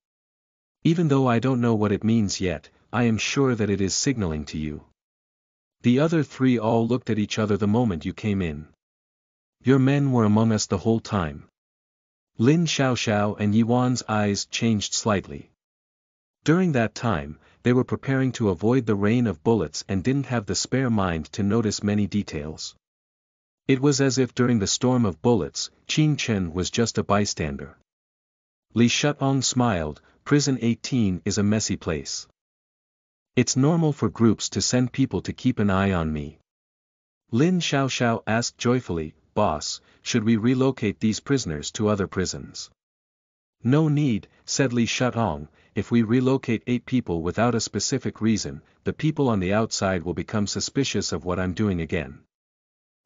Even though I don't know what it means yet, I am sure that it is signaling to you. The other 3 all looked at each other the moment you came in. Your men were among us the whole time." Lin Xiaoxiao and Yiwan's eyes changed slightly. During that time, they were preparing to avoid the rain of bullets and didn't have the spare mind to notice many details. It was as if during the storm of bullets, Qing Chen was just a bystander. Li Shuthong smiled. "Prison 18 is a messy place. It's normal for groups to send people to keep an eye on me." Lin Xiaoxiao asked joyfully, "Boss, should we relocate these prisoners to other prisons?" "No need," said Li Shuthong, "if we relocate 8 people without a specific reason, the people on the outside will become suspicious of what I'm doing again.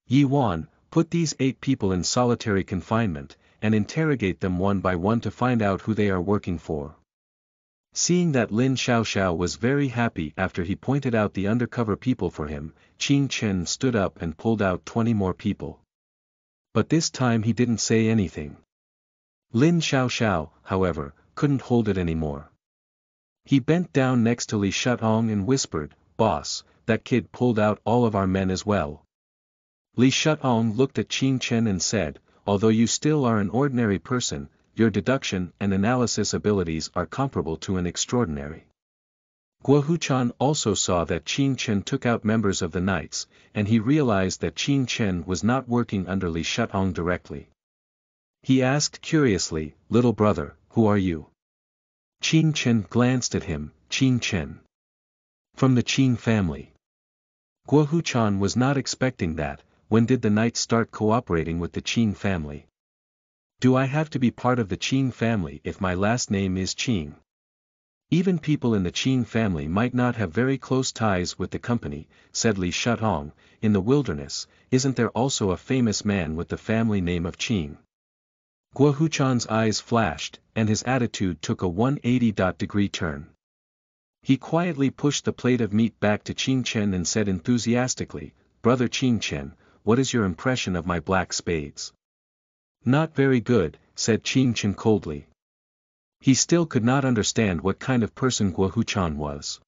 Yiwan, put these 8 people in solitary confinement, and interrogate them one by one to find out who they are working for." Seeing that Lin Xiaoxiao was very happy after he pointed out the undercover people for him, Qing Chen stood up and pulled out 20 more people. But this time he didn't say anything. Lin Xiaoxiao, however, couldn't hold it anymore. He bent down next to Li Shutong and whispered, "Boss, that kid pulled out all of our men as well." Li Shutong looked at Qin Chen and said, "Although you still are an ordinary person, your deduction and analysis abilities are comparable to an extraordinary." Guo Huchan also saw that Qin Chen took out members of the knights, and he realized that Qin Chen was not working under Li Shutong directly. He asked curiously, "Little brother, who are you?" Qin Chen glanced at him, "Qin Chen. From the Qin family." Guo Huchan was not expecting that. When did the knights start cooperating with the Qin family? Do I have to be part of the Qin family if my last name is Qin? Even people in the Qin family might not have very close ties with the company, said Li Shutong. In the wilderness, isn't there also a famous man with the family name of Qin? Guo Huchan's eyes flashed, and his attitude took a 180-degree turn. He quietly pushed the plate of meat back to Qin Chen and said enthusiastically, "Brother Qin Chen, what is your impression of my black spades?" "Not very good," said Qin Chen coldly. He still could not understand what kind of person Guo Huchan was.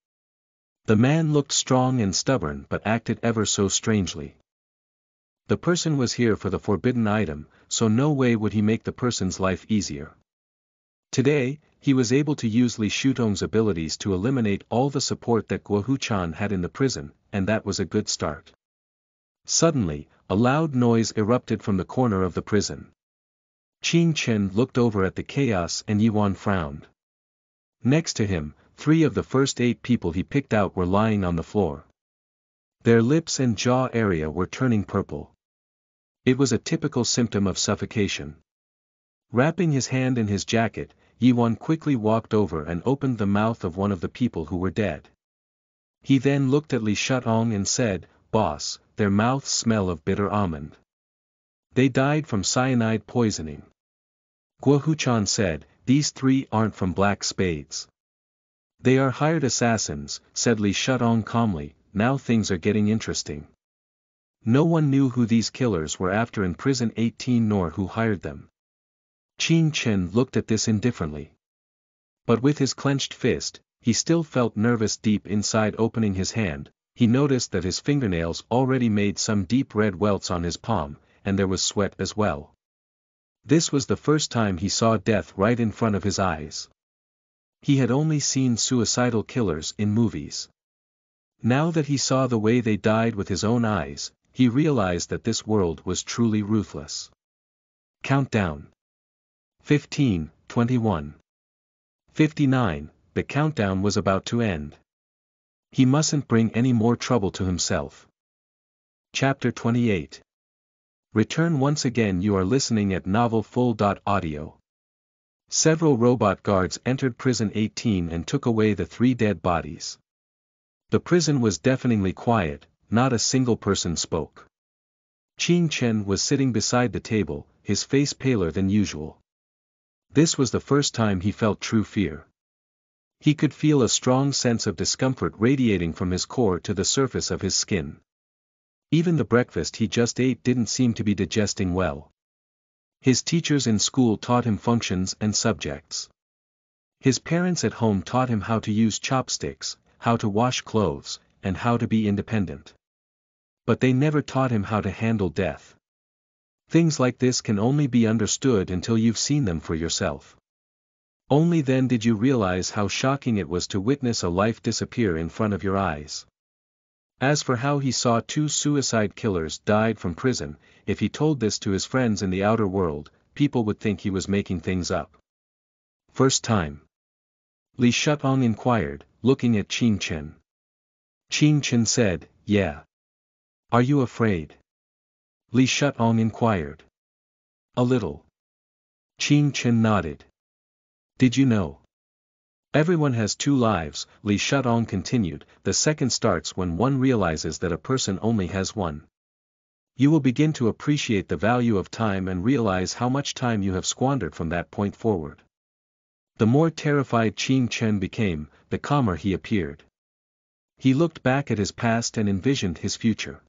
The man looked strong and stubborn but acted ever so strangely. The person was here for the forbidden item, so no way would he make the person's life easier. Today, he was able to use Li Shutong's abilities to eliminate all the support that Guo Huchan had in the prison, and that was a good start. Suddenly, a loud noise erupted from the corner of the prison. Qin Chen looked over at the chaos and Yuan frowned. Next to him, 3 of the first 8 people he picked out were lying on the floor. Their lips and jaw area were turning purple. It was a typical symptom of suffocation. Wrapping his hand in his jacket, Yuan quickly walked over and opened the mouth of one of the people who were dead. He then looked at Li Shutong and said, "Boss, their mouths smell of bitter almond. They died from cyanide poisoning." Guo Huchan said, "These 3 aren't from Black Spades. They are hired assassins," said Li Shutong calmly. "Now things are getting interesting. No one knew who these killers were after in prison 18 nor who hired them." Qin Chen looked at this indifferently. But with his clenched fist, he still felt nervous deep inside. Opening his hand, he noticed that his fingernails already made some deep red welts on his palm, and there was sweat as well. This was the first time he saw death right in front of his eyes. He had only seen suicidal killers in movies. Now that he saw the way they died with his own eyes, he realized that this world was truly ruthless. Countdown. 15, 21. 59, the countdown was about to end. He mustn't bring any more trouble to himself. Chapter 28. Return once again. You are listening at novelfull.audio. Several robot guards entered prison 18 and took away the 3 dead bodies. The prison was deafeningly quiet, not a single person spoke. Qin Chen was sitting beside the table, his face paler than usual. This was the first time he felt true fear. He could feel a strong sense of discomfort radiating from his core to the surface of his skin. Even the breakfast he just ate didn't seem to be digesting well. His teachers in school taught him functions and subjects. His parents at home taught him how to use chopsticks, how to wash clothes, and how to be independent. But they never taught him how to handle death. Things like this can only be understood until you've seen them for yourself. Only then did you realize how shocking it was to witness a life disappear in front of your eyes. As for how he saw 2 suicide killers died from prison, if he told this to his friends in the outer world, people would think he was making things up. First time? Li Shutong inquired, looking at Qin Chen. Qin Chen said, "Yeah." "Are you afraid?" Li Shutong inquired. "A little." Qin Chen nodded. "Did you know? Everyone has 2 lives," Li Shutong continued. "The second starts when one realizes that a person only has one. You will begin to appreciate the value of time and realize how much time you have squandered from that point forward." The more terrified Qin Chen became, the calmer he appeared. He looked back at his past and envisioned his future.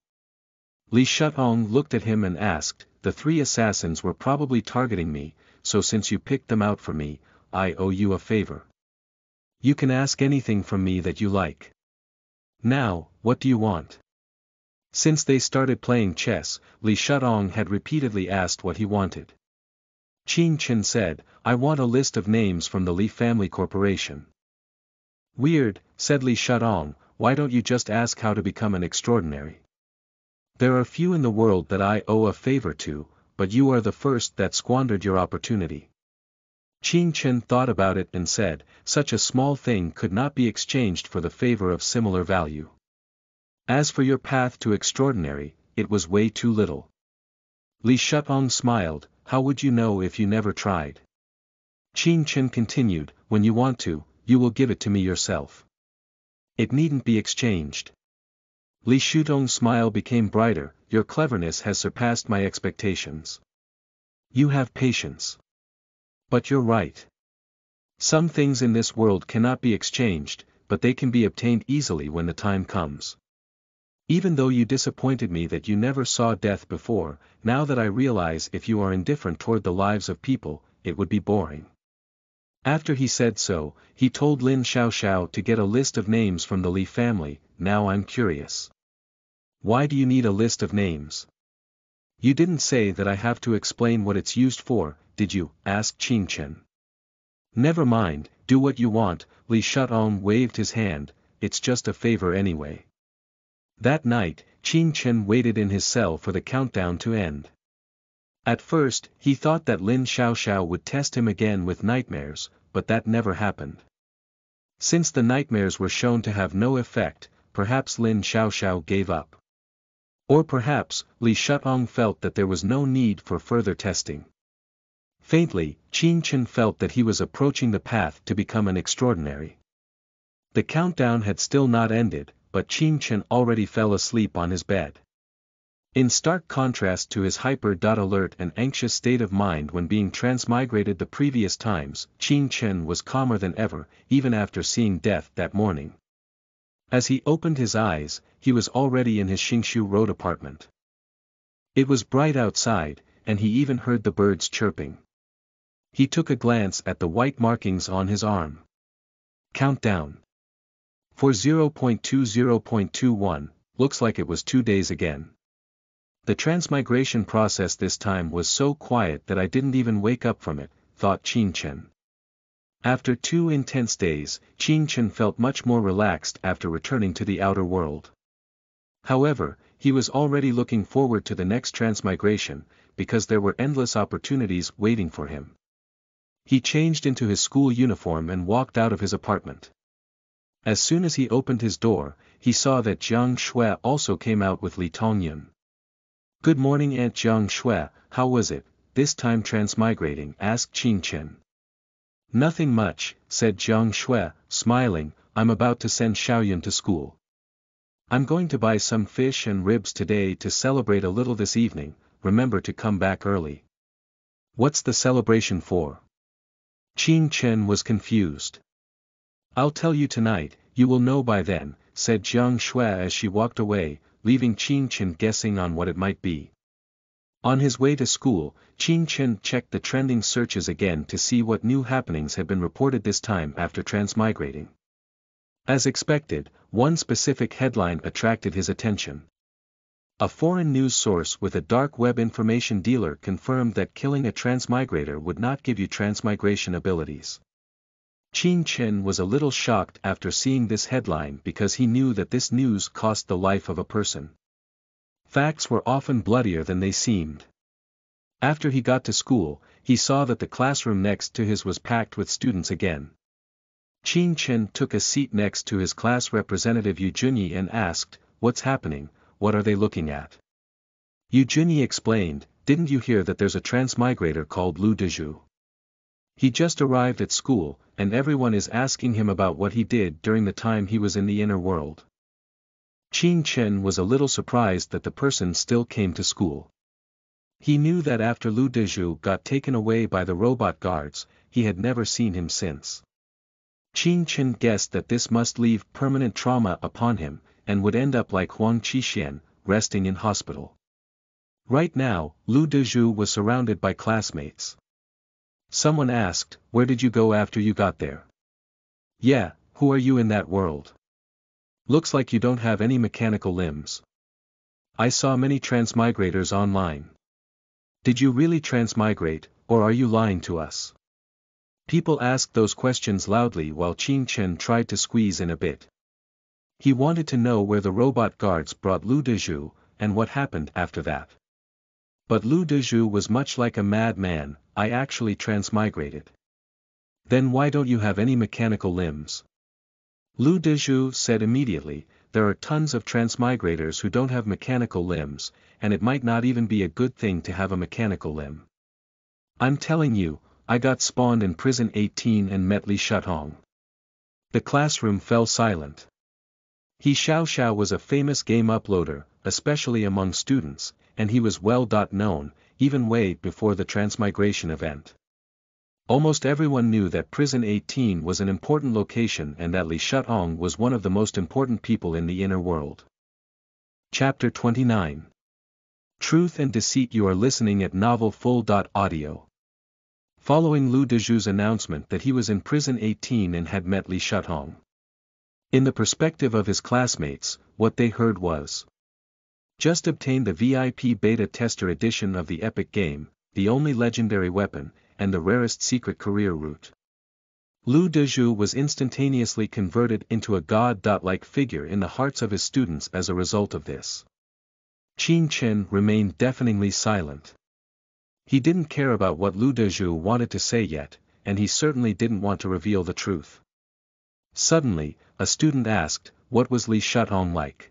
Li Shutong looked at him and asked, "The 3 assassins were probably targeting me, so since you picked them out for me, I owe you a favor. You can ask anything from me that you like. Now, what do you want? Since they started playing chess, Li Shutong had repeatedly asked what he wanted. Qin Chen said, I want a list of names from the Li family corporation. Weird, said Li Shutong, why don't you just ask how to become an extraordinary? There are few in the world that I owe a favor to, but you are the first that squandered your opportunity. Qin Chen thought about it and said, such a small thing could not be exchanged for the favor of similar value. As for your path to extraordinary, it was way too little. Li Shutong smiled, how would you know if you never tried? Qin Chen continued, when you want to, you will give it to me yourself. It needn't be exchanged. Li Shutong's smile became brighter, your cleverness has surpassed my expectations. You have patience. But you're right. Some things in this world cannot be exchanged, but they can be obtained easily when the time comes. Even though you disappointed me that you never saw death before, now that I realize if you are indifferent toward the lives of people, it would be boring. After he said so, he told Lin Xiaoxiao to get a list of names from the Li family. Now I'm curious. Why do you need a list of names? You didn't say that I have to explain what it's used for, did you? Asked Qin Chen. Never mind, do what you want, Li Shutong waved his hand, it's just a favor anyway. That night, Qin Chen waited in his cell for the countdown to end. At first, he thought that Lin Xiaoxiao would test him again with nightmares, but that never happened. Since the nightmares were shown to have no effect, perhaps Lin Xiaoxiao gave up. Or perhaps, Li Shutong felt that there was no need for further testing. Faintly, Qin Chen felt that he was approaching the path to become an extraordinary. The countdown had still not ended, but Qin Chen already fell asleep on his bed. In stark contrast to his hyper-alert and anxious state of mind when being transmigrated the previous times, Qin Chen was calmer than ever, even after seeing death that morning. As he opened his eyes, he was already in his Xingshu Road apartment. It was bright outside, and he even heard the birds chirping. He took a glance at the white markings on his arm. Countdown. For 0.20.21, looks like it was 2 days again. The transmigration process this time was so quiet that I didn't even wake up from it, thought Qin Chen. After 2 intense days, Qin Chen felt much more relaxed after returning to the outer world. However, he was already looking forward to the next transmigration, because there were endless opportunities waiting for him. He changed into his school uniform and walked out of his apartment. As soon as he opened his door, he saw that Jiang Shui also came out with Li Tongyun. Good morning Aunt Jiang Shui, how was it, this time transmigrating? Asked Qin Chen. Nothing much, said Jiang Shui, smiling, I'm about to send Xiaoyun to school. I'm going to buy some fish and ribs today to celebrate a little this evening, remember to come back early. What's the celebration for? Qin Chen was confused. I'll tell you tonight, you will know by then, said Jiang Shui as she walked away, leaving Qin Chen guessing on what it might be. On his way to school, Qin Chen checked the trending searches again to see what new happenings had been reported this time after transmigrating. As expected, one specific headline attracted his attention. A foreign news source with a dark web information dealer confirmed that killing a transmigrator would not give you transmigration abilities. Qin Chen was a little shocked after seeing this headline because he knew that this news cost the life of a person. Facts were often bloodier than they seemed. After he got to school, he saw that the classroom next to his was packed with students again. Qin Chen took a seat next to his class representative Yu Junyi and asked, what's happening, what are they looking at? Yu Junyi explained, didn't you hear that there's a transmigrator called Lu Dezhu? He just arrived at school, and everyone is asking him about what he did during the time he was in the inner world. Qin Chen was a little surprised that the person still came to school. He knew that after Lu Dezhu got taken away by the robot guards, he had never seen him since. Qin Chen guessed that this must leave permanent trauma upon him, and would end up like Huang Qixian, resting in hospital. Right now, Lu Dezhu was surrounded by classmates. Someone asked, where did you go after you got there? Yeah, who are you in that world? Looks like you don't have any mechanical limbs. I saw many transmigrators online. Did you really transmigrate, or are you lying to us? People asked those questions loudly while Qin Chen tried to squeeze in a bit. He wanted to know where the robot guards brought Lu Dezhu, and what happened after that. But Lu Dezhu was much like a madman. I actually transmigrated. Then why don't you have any mechanical limbs? Lu Dezhu said immediately, there are tons of transmigrators who don't have mechanical limbs, and it might not even be a good thing to have a mechanical limb. I'm telling you, I got spawned in prison 18 and met Li Shuthong. The classroom fell silent. He Xiao was a famous game uploader, especially among students, and he was well known, even way before the transmigration event. Almost everyone knew that Prison 18 was an important location and that Li Shuthong was one of the most important people in the inner world. Chapter 29. Truth and Deceit. You are listening at novelfull.audio. Following Lu Dezhu's announcement that he was in Prison 18 and had met Li Shuthong. In the perspective of his classmates, what they heard was, just obtained the VIP beta tester edition of the epic game, the only legendary weapon, and the rarest secret career route. Lu Dezhu was instantaneously converted into a god-like figure in the hearts of his students as a result of this. Qin Chen remained deafeningly silent. He didn't care about what Lu Dezhu wanted to say yet, and he certainly didn't want to reveal the truth. Suddenly, a student asked, what was Li Shuthong like?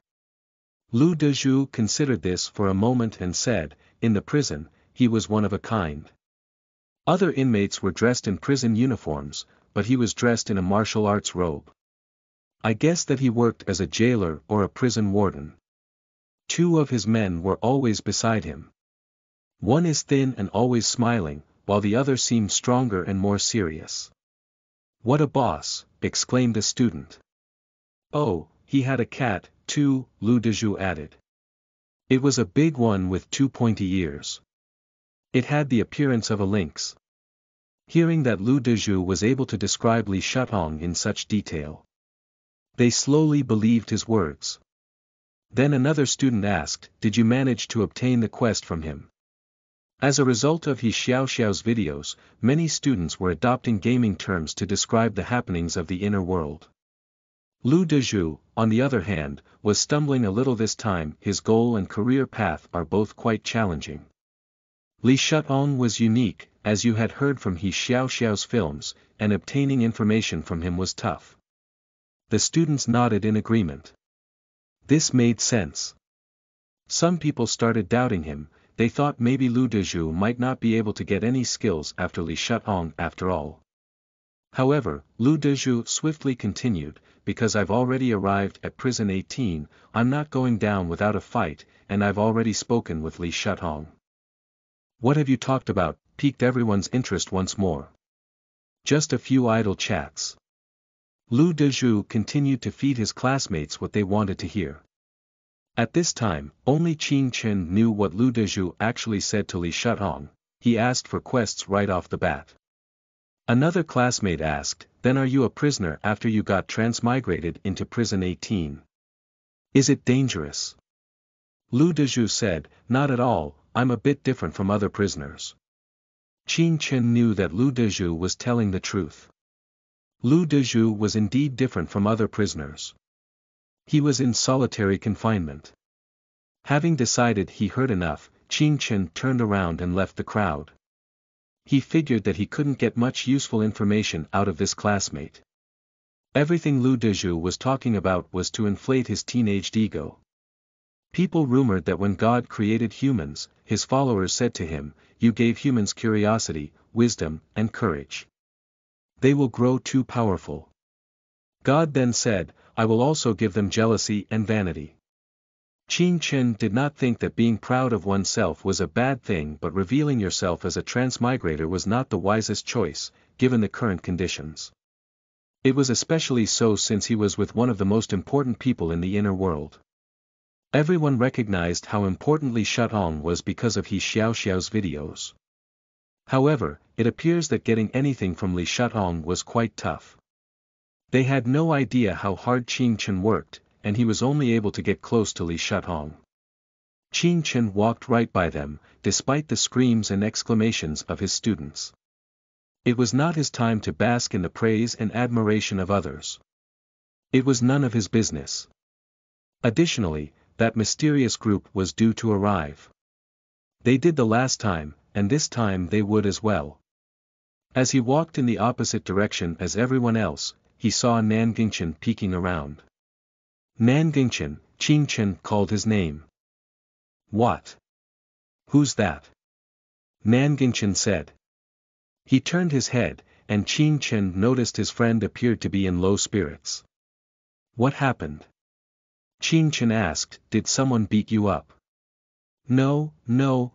Lu Dezhu considered this for a moment and said, in the prison, he was one of a kind. Other inmates were dressed in prison uniforms, but he was dressed in a martial arts robe. I guess that he worked as a jailer or a prison warden. 2 of his men were always beside him. One is thin and always smiling, while the other seemed stronger and more serious. What a boss, exclaimed a student. Oh, he had a cat, too, Lu Dezhu added. It was a big one with 2 pointy ears. It had the appearance of a lynx. Hearing that Lu Dezhu was able to describe Li Shuthong in such detail, they slowly believed his words. Then another student asked, did you manage to obtain the quest from him? As a result of He Xiao's videos, many students were adopting gaming terms to describe the happenings of the inner world. Lu Dezhu, on the other hand, was stumbling a little this time. His goal and career path are both quite challenging. Li Shuthong was unique, as you had heard from He Xiao's films, and obtaining information from him was tough. The students nodded in agreement. This made sense. Some people started doubting him. They thought maybe Lu Dezhu might not be able to get any skills after Li Shuthong after all. However, Lu Dezhu swiftly continued, because I've already arrived at Prison 18, I'm not going down without a fight, and I've already spoken with Li Shuthong. What have you talked about? Piqued everyone's interest once more. Just a few idle chats. Lu Dezhu continued to feed his classmates what they wanted to hear. At this time, only Qin Chen knew what Lu Dezhu actually said to Li Shuthong. He asked for quests right off the bat. Another classmate asked, then are you a prisoner after you got transmigrated into Prison 18? Is it dangerous? Lu Dezhu said, not at all, I'm a bit different from other prisoners. Qin Chen knew that Lu Dezhu was telling the truth. Lu Dezhu was indeed different from other prisoners. He was in solitary confinement. Having decided he heard enough, Qin Chen turned around and left the crowd. He figured that he couldn't get much useful information out of this classmate. Everything Lu Dezhu was talking about was to inflate his teenaged ego. People rumored that when God created humans, his followers said to him, you gave humans curiosity, wisdom, and courage. They will grow too powerful. God then said, I will also give them jealousy and vanity. Qin Chen did not think that being proud of oneself was a bad thing, but revealing yourself as a transmigrator was not the wisest choice, given the current conditions. It was especially so since he was with one of the most important people in the inner world. Everyone recognized how important Li Shuthong was because of He Xiao's videos. However, it appears that getting anything from Li Shuthong was quite tough. They had no idea how hard Qin Chen worked, and he was only able to get close to Li Shuthong. Qin Chen walked right by them, despite the screams and exclamations of his students. It was not his time to bask in the praise and admiration of others. It was none of his business. Additionally, that mysterious group was due to arrive. They did the last time, and this time they would as well. As he walked in the opposite direction as everyone else, he saw Nan Gingchen peeking around. Nan Gingchen, Qin Chen called his name. What? Who's that? Nan Gingchen said. He turned his head, and Qin Chen noticed his friend appeared to be in low spirits. What happened? Qin Chen asked, did someone beat you up? No, Nan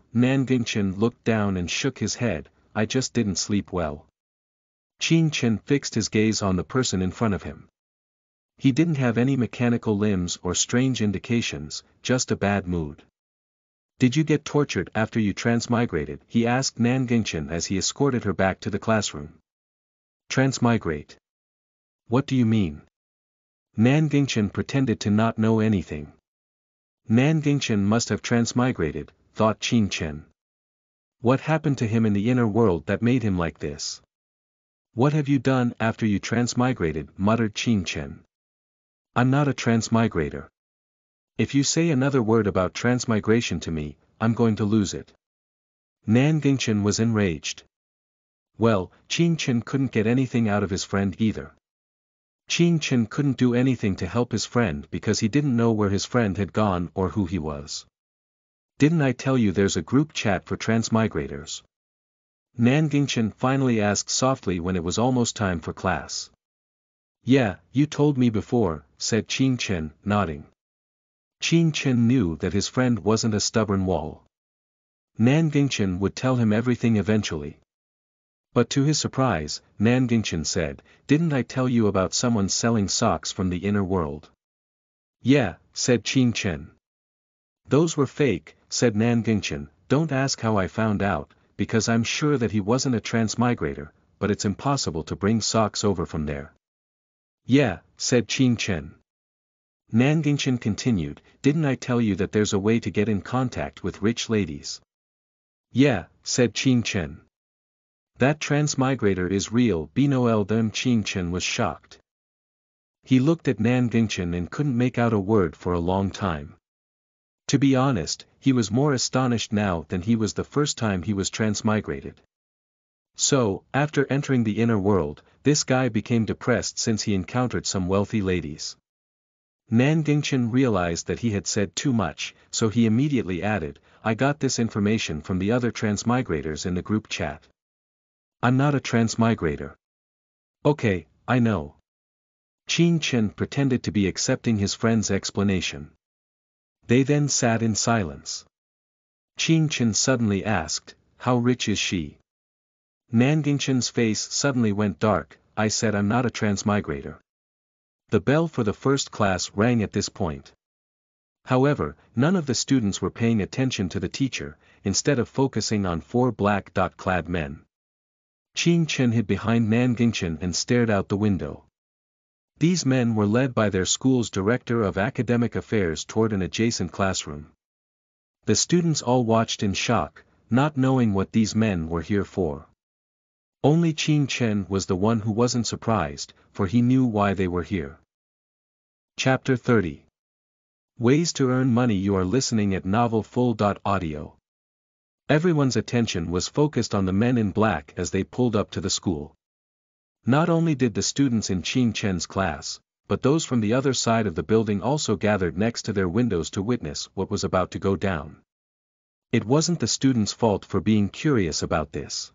Gingchen looked down and shook his head, I just didn't sleep well. Qin Chen fixed his gaze on the person in front of him. He didn't have any mechanical limbs or strange indications, just a bad mood. Did you get tortured after you transmigrated? He asked Nan Gingchen as he escorted her back to the classroom. Transmigrate? What do you mean? Nan Gingchen pretended to not know anything. Nan Gingchen must have transmigrated, thought Qin Chen. What happened to him in the inner world that made him like this? What have you done after you transmigrated? Muttered Qin Chen. I'm not a transmigrator. If you say another word about transmigration to me, I'm going to lose it. Nan Gingchen was enraged. Well, Qin Chen couldn't get anything out of his friend either. Qin Chen couldn't do anything to help his friend because he didn't know where his friend had gone or who he was. Didn't I tell you there's a group chat for transmigrators? Nan Gingchen finally asked softly when it was almost time for class. Yeah, you told me before, said Qin Chen, nodding. Qin Chen knew that his friend wasn't a stubborn wall. Nan Gingchen would tell him everything eventually. But to his surprise, Nan Gingchen said, didn't I tell you about someone selling socks from the inner world? Yeah, said Qin Chen. Those were fake, said Nan Gingchen, don't ask how I found out, because I'm sure that he wasn't a transmigrator, but it's impossible to bring socks over from there. Yeah, said Qin Chen. Nan Gingchen continued, didn't I tell you that there's a way to get in contact with rich ladies? Yeah, said Qin Chen. That transmigrator is real. Bnoel them. Qin Chen was shocked. He looked at Nan Gingchen and couldn't make out a word for a long time. To be honest, he was more astonished now than he was the first time he was transmigrated. So, after entering the inner world, this guy became depressed since he encountered some wealthy ladies. Nan Gingchen realized that he had said too much, so he immediately added, I got this information from the other transmigrators in the group chat. I'm not a transmigrator. Okay, I know. Qin Chen pretended to be accepting his friend's explanation. They then sat in silence. Qin Chen suddenly asked, how rich is she? Nan Gingchen's face suddenly went dark, I said I'm not a transmigrator. The bell for the first class rang at this point. However, none of the students were paying attention to the teacher, instead of focusing on 4 black-clad men. Qin Chen hid behind Nan Gingchen and stared out the window. These men were led by their school's director of academic affairs toward an adjacent classroom. The students all watched in shock, not knowing what these men were here for. Only Qin Chen was the one who wasn't surprised, for he knew why they were here. Chapter 30. Ways to earn money. You are listening at novelfull.audio. Everyone's attention was focused on the men in black as they pulled up to the school. Not only did the students in Qin Chen's class, but those from the other side of the building also gathered next to their windows to witness what was about to go down. It wasn't the students' fault for being curious about this.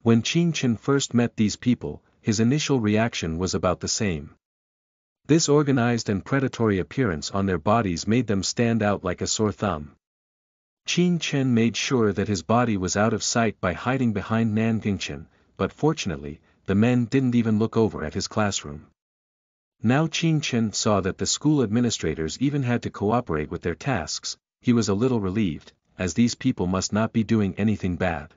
When Qin Chen first met these people, his initial reaction was about the same. This organized and predatory appearance on their bodies made them stand out like a sore thumb. Qin Chen made sure that his body was out of sight by hiding behind Nan Gingchen, but fortunately, the men didn't even look over at his classroom. Now Qin Chen saw that the school administrators even had to cooperate with their tasks. He was a little relieved, as these people must not be doing anything bad.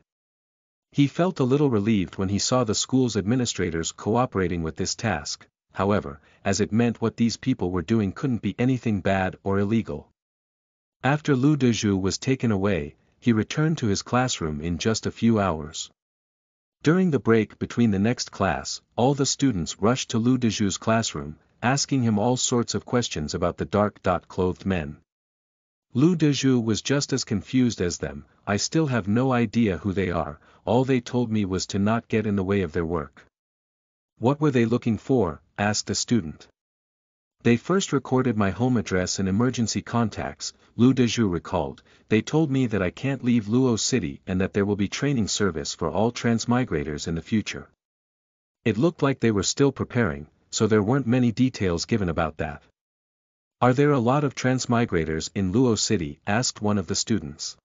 He felt a little relieved when he saw the school's administrators cooperating with this task, however, as it meant what these people were doing couldn't be anything bad or illegal. After Lu Dezhu was taken away, he returned to his classroom in just a few hours. During the break between the next class, all the students rushed to Lu Dezhu's classroom, asking him all sorts of questions about the dark-clothed men. Lu Dezhu was just as confused as them. I still have no idea who they are, all they told me was to not get in the way of their work. What were they looking for? Asked a student. They first recorded my home address and emergency contacts, Lu Dezhu recalled. They told me that I can't leave Luo City and that there will be training service for all transmigrators in the future. It looked like they were still preparing, so there weren't many details given about that. Are there a lot of transmigrators in Luo City? Asked one of the students.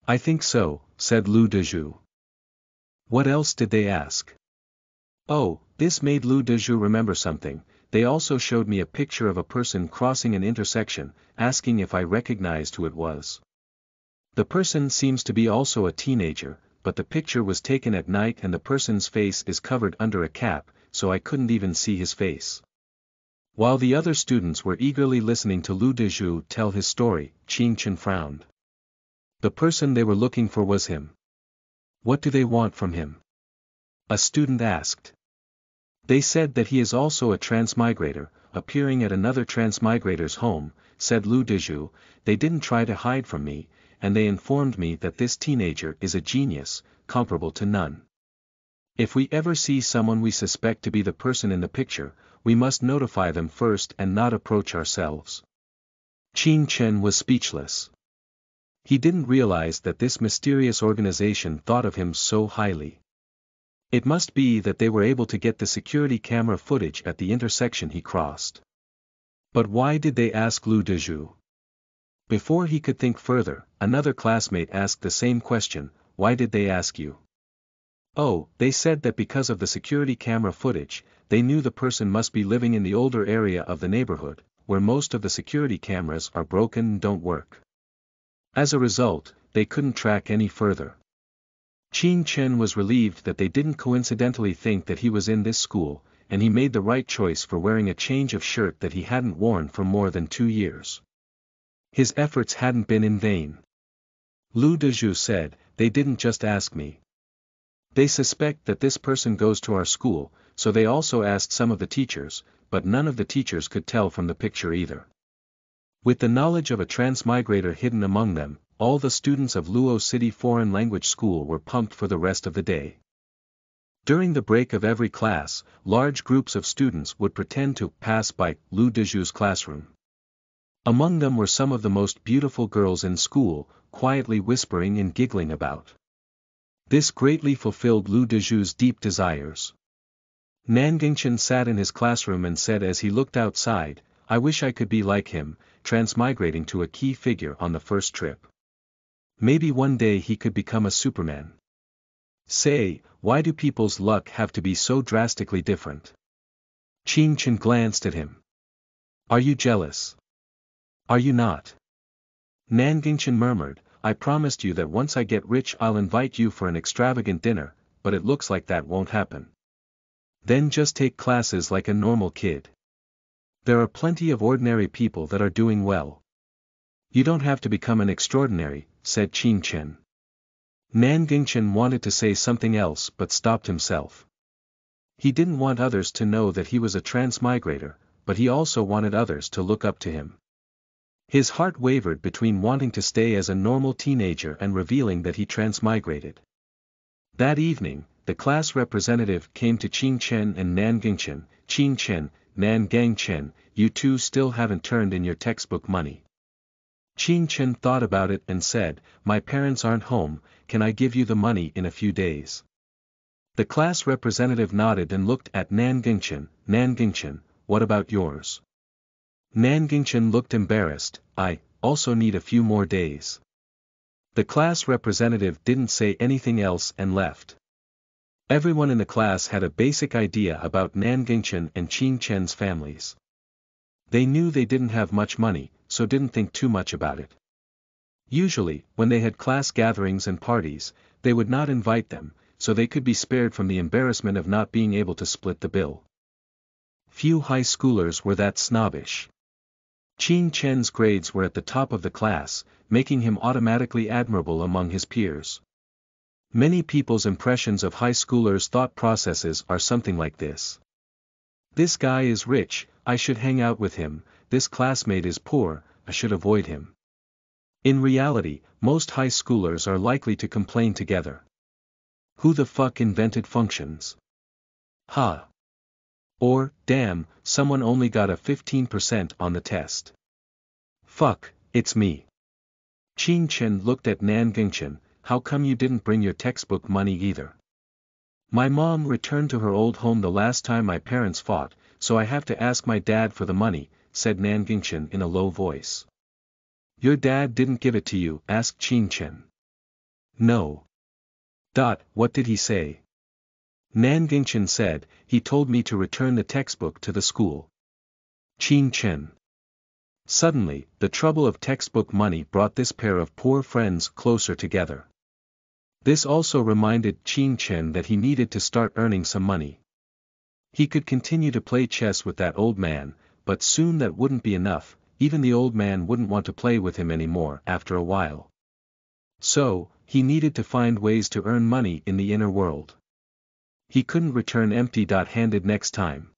I think so, said Lu Dezhu. What else did they ask? Oh, this made Lu Dezhu remember something. They also showed me a picture of a person crossing an intersection, asking if I recognized who it was. The person seems to be also a teenager, but the picture was taken at night and the person's face is covered under a cap, so I couldn't even see his face. While the other students were eagerly listening to Lu Dezhu tell his story, Qing Chen frowned. The person they were looking for was him. What do they want from him? A student asked. They said that he is also a transmigrator, appearing at another transmigrator's home, said Lu Dezhu. They didn't try to hide from me, and they informed me that this teenager is a genius, comparable to none. If we ever see someone we suspect to be the person in the picture, we must notify them first and not approach ourselves. Qing Chen was speechless. He didn't realize that this mysterious organization thought of him so highly. It must be that they were able to get the security camera footage at the intersection he crossed. But why did they ask Lu Dezhu? Before he could think further, another classmate asked the same question. Why did they ask you? Oh, they said that because of the security camera footage, they knew the person must be living in the older area of the neighborhood, where most of the security cameras are broken and don't work. As a result, they couldn't track any further. Qing Chen was relieved that they didn't coincidentally think that he was in this school, and he made the right choice for wearing a change of shirt that he hadn't worn for more than 2 years. His efforts hadn't been in vain. Lu Dezhu said, they didn't just ask me. They suspect that this person goes to our school, so they also asked some of the teachers, but none of the teachers could tell from the picture either. With the knowledge of a transmigrator hidden among them, all the students of Luo City Foreign Language School were pumped for the rest of the day. During the break of every class, large groups of students would pretend to pass by Lu Dezhu's classroom. Among them were some of the most beautiful girls in school, quietly whispering and giggling about. This greatly fulfilled Lu Dezhu's deep desires. Nan Gingchen sat in his classroom and said as he looked outside, I wish I could be like him, transmigrating to a key figure on the first trip. Maybe one day he could become a Superman. Say, why do people's luck have to be so drastically different? Qing Chen glanced at him. Are you jealous? Are you not? Nan Gingchen murmured, I promised you that once I get rich I'll invite you for an extravagant dinner, but it looks like that won't happen. Then just take classes like a normal kid. There are plenty of ordinary people that are doing well. You don't have to become an extraordinary, said Qing Chen. Nan Gingchen wanted to say something else but stopped himself. He didn't want others to know that he was a transmigrator, but he also wanted others to look up to him. His heart wavered between wanting to stay as a normal teenager and revealing that he transmigrated. That evening, the class representative came to Qing Chen and Nan Gingchen. Qing Chen, Nan Gangchen, you two still haven't turned in your textbook money. Qing Chen thought about it and said, my parents aren't home, can I give you the money in a few days? The class representative nodded and looked at Nan Gingchen. Nan Gingchen, what about yours? Nan Gingchen looked embarrassed, I also need a few more days. The class representative didn't say anything else and left. Everyone in the class had a basic idea about Nan Gingchen and Qing Chen's families. They knew they didn't have much money, so didn't think too much about it. Usually, when they had class gatherings and parties, they would not invite them, so they could be spared from the embarrassment of not being able to split the bill. Few high schoolers were that snobbish. Qin Chen's grades were at the top of the class, making him automatically admirable among his peers. Many people's impressions of high schoolers' thought processes are something like this. This guy is rich, I should hang out with him, this classmate is poor, I should avoid him. In reality, most high schoolers are likely to complain together. Who the fuck invented functions? Ha! Or, damn, someone only got a 15% on the test. Fuck, it's me. Qin Chen looked at Nan Gingchen, how come you didn't bring your textbook money either? My mom returned to her old home the last time my parents fought, so I have to ask my dad for the money, said Nan Gingchen in a low voice. Your dad didn't give it to you, asked Qin Chen. No. What did he say? Nan Gingchen said, he told me to return the textbook to the school. Qin Chen. Suddenly, the trouble of textbook money brought this pair of poor friends closer together. This also reminded Qin Chen that he needed to start earning some money. He could continue to play chess with that old man, but soon that wouldn't be enough, even the old man wouldn't want to play with him anymore after a while. So, he needed to find ways to earn money in the inner world. He couldn't return empty-handed next time.